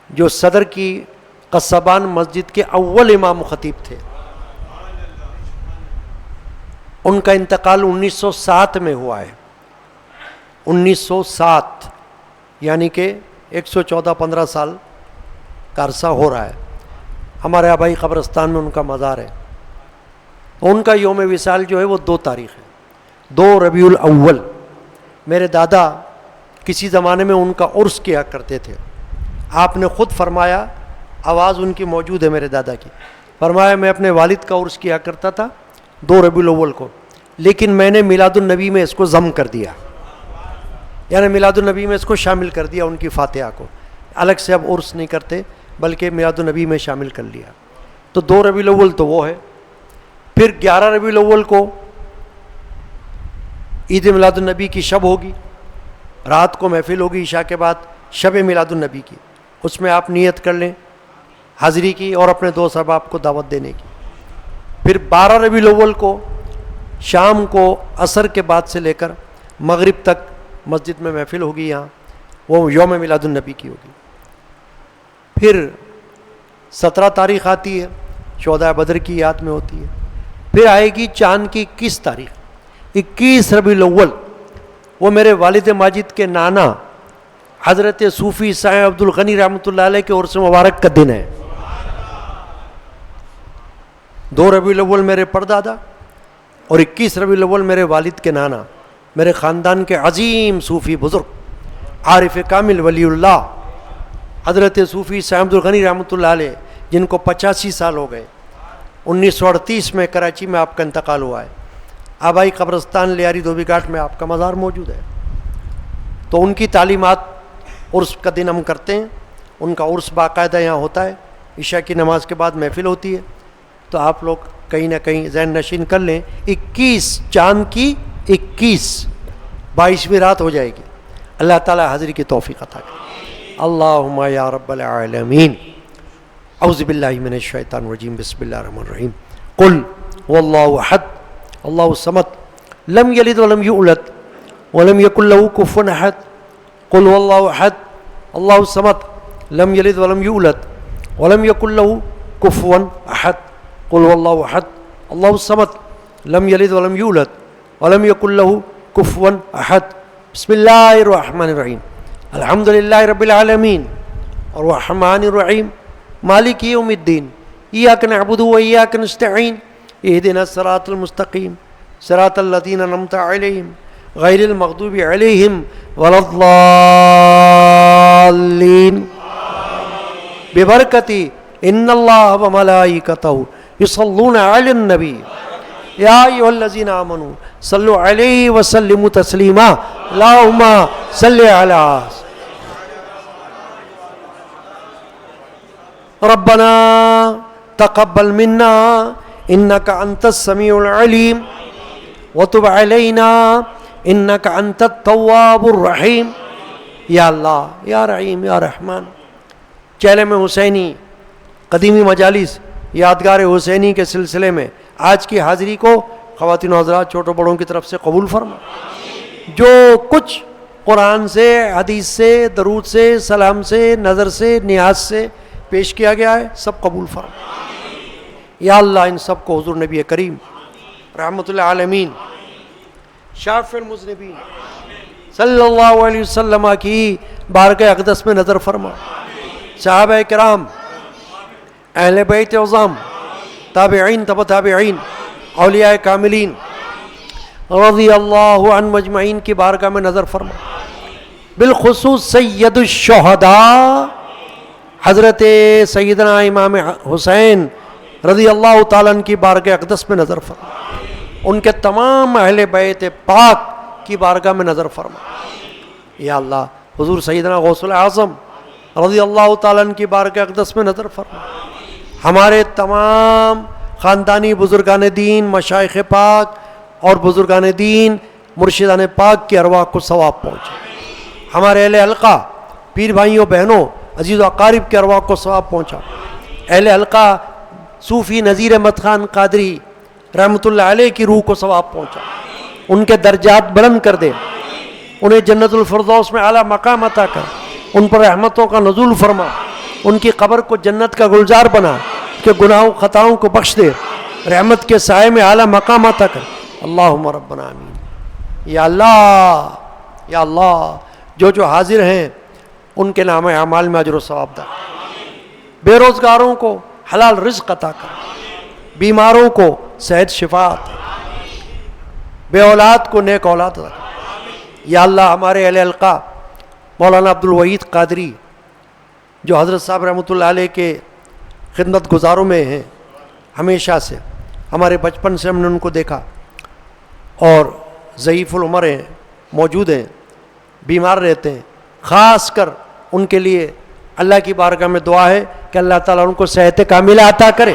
A: جو صدر کی قصبان مسجد کے اول امام و خطیب تھے۔ ان کا انتقال 1907 میں ہوا ہے، 1907، یعنی کہ 114-15 سال کا عرصہ ہو رہا ہے۔ ہمارے آبائی قبرستان میں ان کا مزار ہے۔ ان کا یوم وصال جو ہے وہ 2 تاریخ ہے، 2 ربیع الاول۔ میرے دادا کسی زمانے میں ان کا عرس کیا کرتے تھے۔ آپ نے خود فرمایا، آواز ان کی موجود ہے میرے دادا کی، فرمایا میں اپنے والد کا عرس کیا کرتا تھا 2 ربیع الاول کو، لیکن میں نے میلاد النبی میں اس کو ضم کر دیا، یعنی میلاد النبی میں اس کو شامل کر دیا، ان کی فاتحہ کو الگ سے اب عرس نہیں کرتے بلکہ میلاد النبی میں شامل کر لیا۔ تو 2 ربیع الاول تو وہ ہے۔ پھر 11 ربیع الاول کو عید میلاد النبی کی شب ہوگی، رات کو محفل ہوگی عشاء کے بعد، شب میلاد النبی کی، اس میں آپ نیت کر لیں حاضری کی اور اپنے دوست احباب کو دعوت دینے کی۔ پھر 12 ربیع الاول کو شام کو عصر کے بعد سے لے کر مغرب تک مسجد میں محفل ہوگی، یہاں وہ یوم میلاد النبی کی ہوگی۔ پھر 17 تاریخ آتی ہے، شہداء بدر کی یاد میں ہوتی ہے۔ پھر آئے گی چاند کی 21 تاریخ، 21 ربیع الاول، وہ میرے والد ماجد کے نانا حضرت صوفی سائیں عبد الغنی رحمۃ اللہ علیہ کے عرس مبارک کا دن ہے۔ 2 ربیع الاول میرے پردادا اور 21 ربیع الاول میرے والد کے نانا، میرے خاندان کے عظیم صوفی بزرگ عارف کامل ولی اللہ حضرت صوفی سائیں عبد الغنی رحمۃ اللہ علیہ، جن کو 85 سال ہو گئے۔ 1938 میں کراچی میں آپ کا انتقال ہوا ہے۔ آبائی قبرستان لیاری دھوبی گھاٹ میں آپ کا مزار موجود ہے۔ تو ان کی تعلیمات، عرس کا دن ہم کرتے ہیں، ان کا عرس باقاعدہ یہاں ہوتا ہے، عشاء کی نماز کے بعد محفل ہوتی ہے۔ تو آپ لوگ کہیں نہ کہیں ذہن نشین کر لیں، 21 چاند کی 21 22ویں رات ہو جائے گی۔ اللہ تعالیٰ حاضری کی توفیق عطا کرے، اللہم یا رب العالمین۔ اعوذ باللہ من الشیطان الرجیم بسم اللہ الرحمن الرحیم قل هو اللہ احد اللہ الصمد لم یلد ولم یولد ولم یکن له کفوا احد قل هو اللہ احد اللہ الصمد لم یلد ولم یولد ولم یکن له کفوا احد قل هو اللہ احد اللہ الصمد لم یلد ولم یولد ولم یکن له کفوا احد بسم اللہ الرحمن الرحیم الحمد للہ رب العالمین الرحمن الرحیم مالک یوم الدین ایاک نعبد و ایاک نستعین اہدنا الصراط المستقیم صراط الذین انعمت علیہم غیر المغضوب علیہم ولا الضالین ببرکت ان اللہ و ملائکتہ یصلون علی النبی یا ایھا الذین آمنوا صلوا علیہ وسلموا تسلیما اللہم صل علی ربنا تقبل منا انك انت السميع العليم وتب علينا انك انت التواب الرحيم یا اللہ یا رحیم یا رحمان چیلم حسینی قدیمی مجالس یادگار حسینی کے سلسلے میں آج کی حاضری کو خواتین و حضرات چھوٹوں بڑوں کی طرف سے قبول فرما جو کچھ قرآن سے حدیث سے درود سے سلام سے نظر سے نیاز سے پیش کیا گیا ہے سب قبول فرما یا اللہ ان سب کو حضور نبی کریم رحمت اللہ عالمین شافع المذنبین صلی اللہ علیہ وسلم کی بارگاہ اقدس میں نظر فرما صحابہ کرام اہل بیت عظام تابعین تبع تابعین اولیاء کاملین رضی اللہ عنہ مجمعین کی بارگاہ میں نظر فرما بالخصوص سید الشہداء حضرت سیدنا امام حسین رضی اللہ تعالیٰ عنہ کی بارگاہ اقدس میں نظر فرما ان کے تمام اہل بیت پاک کی بارگاہ میں نظر فرما یا اللہ حضور سیدنا غوث الاعظم رضی اللہ تعالیٰ عنہ کی بارگاہ اقدس میں نظر فرما ہمارے تمام خاندانی بزرگان دین مشائخ پاک اور بزرگان دین مرشدان پاک کی ارواح کو ثواب پہنچے ہمارے اہل حلقہ پیر بھائیوں بہنوں عزیز و اقارب کے ارواح کو ثواب پہنچا اہل حلقہ صوفی نذیر احمد خان قادری رحمۃ اللہ علیہ کی روح کو ثواب پہنچا ان کے درجات بلند کر دے انہیں جنت الفردوس میں اعلیٰ مقام عطا کر ان پر رحمتوں کا نزول فرما ان کی قبر کو جنت کا گلزار بنا کہ گناہوں خطاؤں کو بخش دے رحمت کے سائے میں اعلیٰ مقام عطا کر اللہم ربنا آمین یا اللہ جو حاضر ہیں ان کے نام اعمال میں اجر و ثواب دے بے روزگاروں کو حلال رزق عطا کر بیماروں کو صحت شفا عطا بے اولاد کو نیک اولاد عطا کر یا اللہ ہمارے اہل حلقہ مولانا عبد الوحید قادری جو حضرت صاحب رحمۃ اللہ علیہ کے خدمت گزاروں میں ہیں ہمیشہ سے ہمارے بچپن سے ہم نے ان کو دیکھا اور ضعیف العمر ہیں موجود ہیں بیمار رہتے ہیں خاص کر ان کے لیے اللہ کی بارگاہ میں دعا ہے کہ اللہ تعالیٰ ان کو صحت کاملہ عطا کرے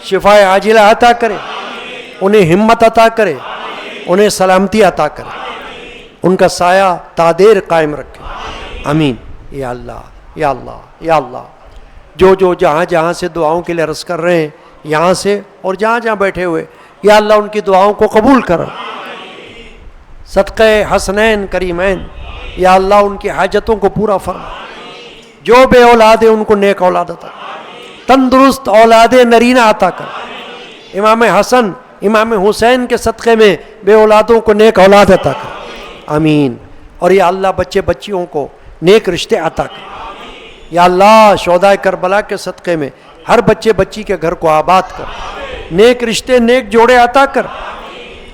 A: شفاء عاجلہ عطا کرے انہیں ہمت عطا کرے انہیں سلامتی عطا کرے ان کا سایہ تادیر قائم رکھے آمین یا اللہ یا اللہ یا اللہ جو جہاں سے دعاؤں کے لیے عرض کر رہے ہیں یہاں سے اور جہاں بیٹھے ہوئے یا اللہ ان کی دعاؤں کو قبول کر صدقہ حسنین کریمین یا اللہ ان کی حاجتوں کو پورا فرما جو بے اولاد ہیں ان کو نیک اولاد عطا کر تندرست اولاد نرینہ عطا کر امام حسن امام حسین کے صدقے میں بے اولادوں کو نیک اولاد عطا کر آمین اور یا اللہ بچے بچیوں کو نیک رشتے عطا کر یا اللہ شہداء کربلا کے صدقے میں ہر بچے بچی کے گھر کو آباد کر نیک رشتے نیک جوڑے عطا کر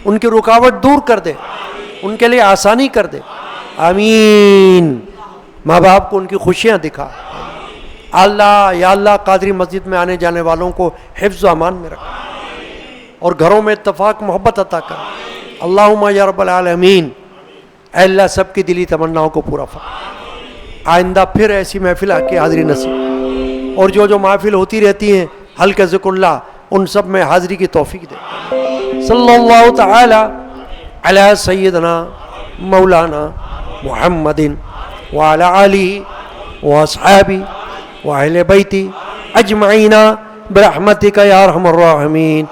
A: ان کی رکاوٹ دور کر دے ان کے لیے آسانی کر دے آمین ماں باپ کو ان کی خوشیاں دکھا اللہ یا اللہ قادری مسجد میں آنے جانے والوں کو حفظ و امان میں رکھ اور گھروں میں اتفاق محبت عطا کر اللہم یا رب العالمین اے اللہ سب کی دلی تمناؤں کو پورا فرما آئندہ پھر ایسی محفل آ کے حاضری نصیب اور جو محفل ہوتی رہتی ہیں حلقہ ذکر اللہ ان سب میں حاضری کی توفیق دے صلی اللہ تعالی علی سیدنا مولانا محمد وعلی آلہ واصحابہ واہل بیتی اجمعین برحمتک یا ارحم الراحمین.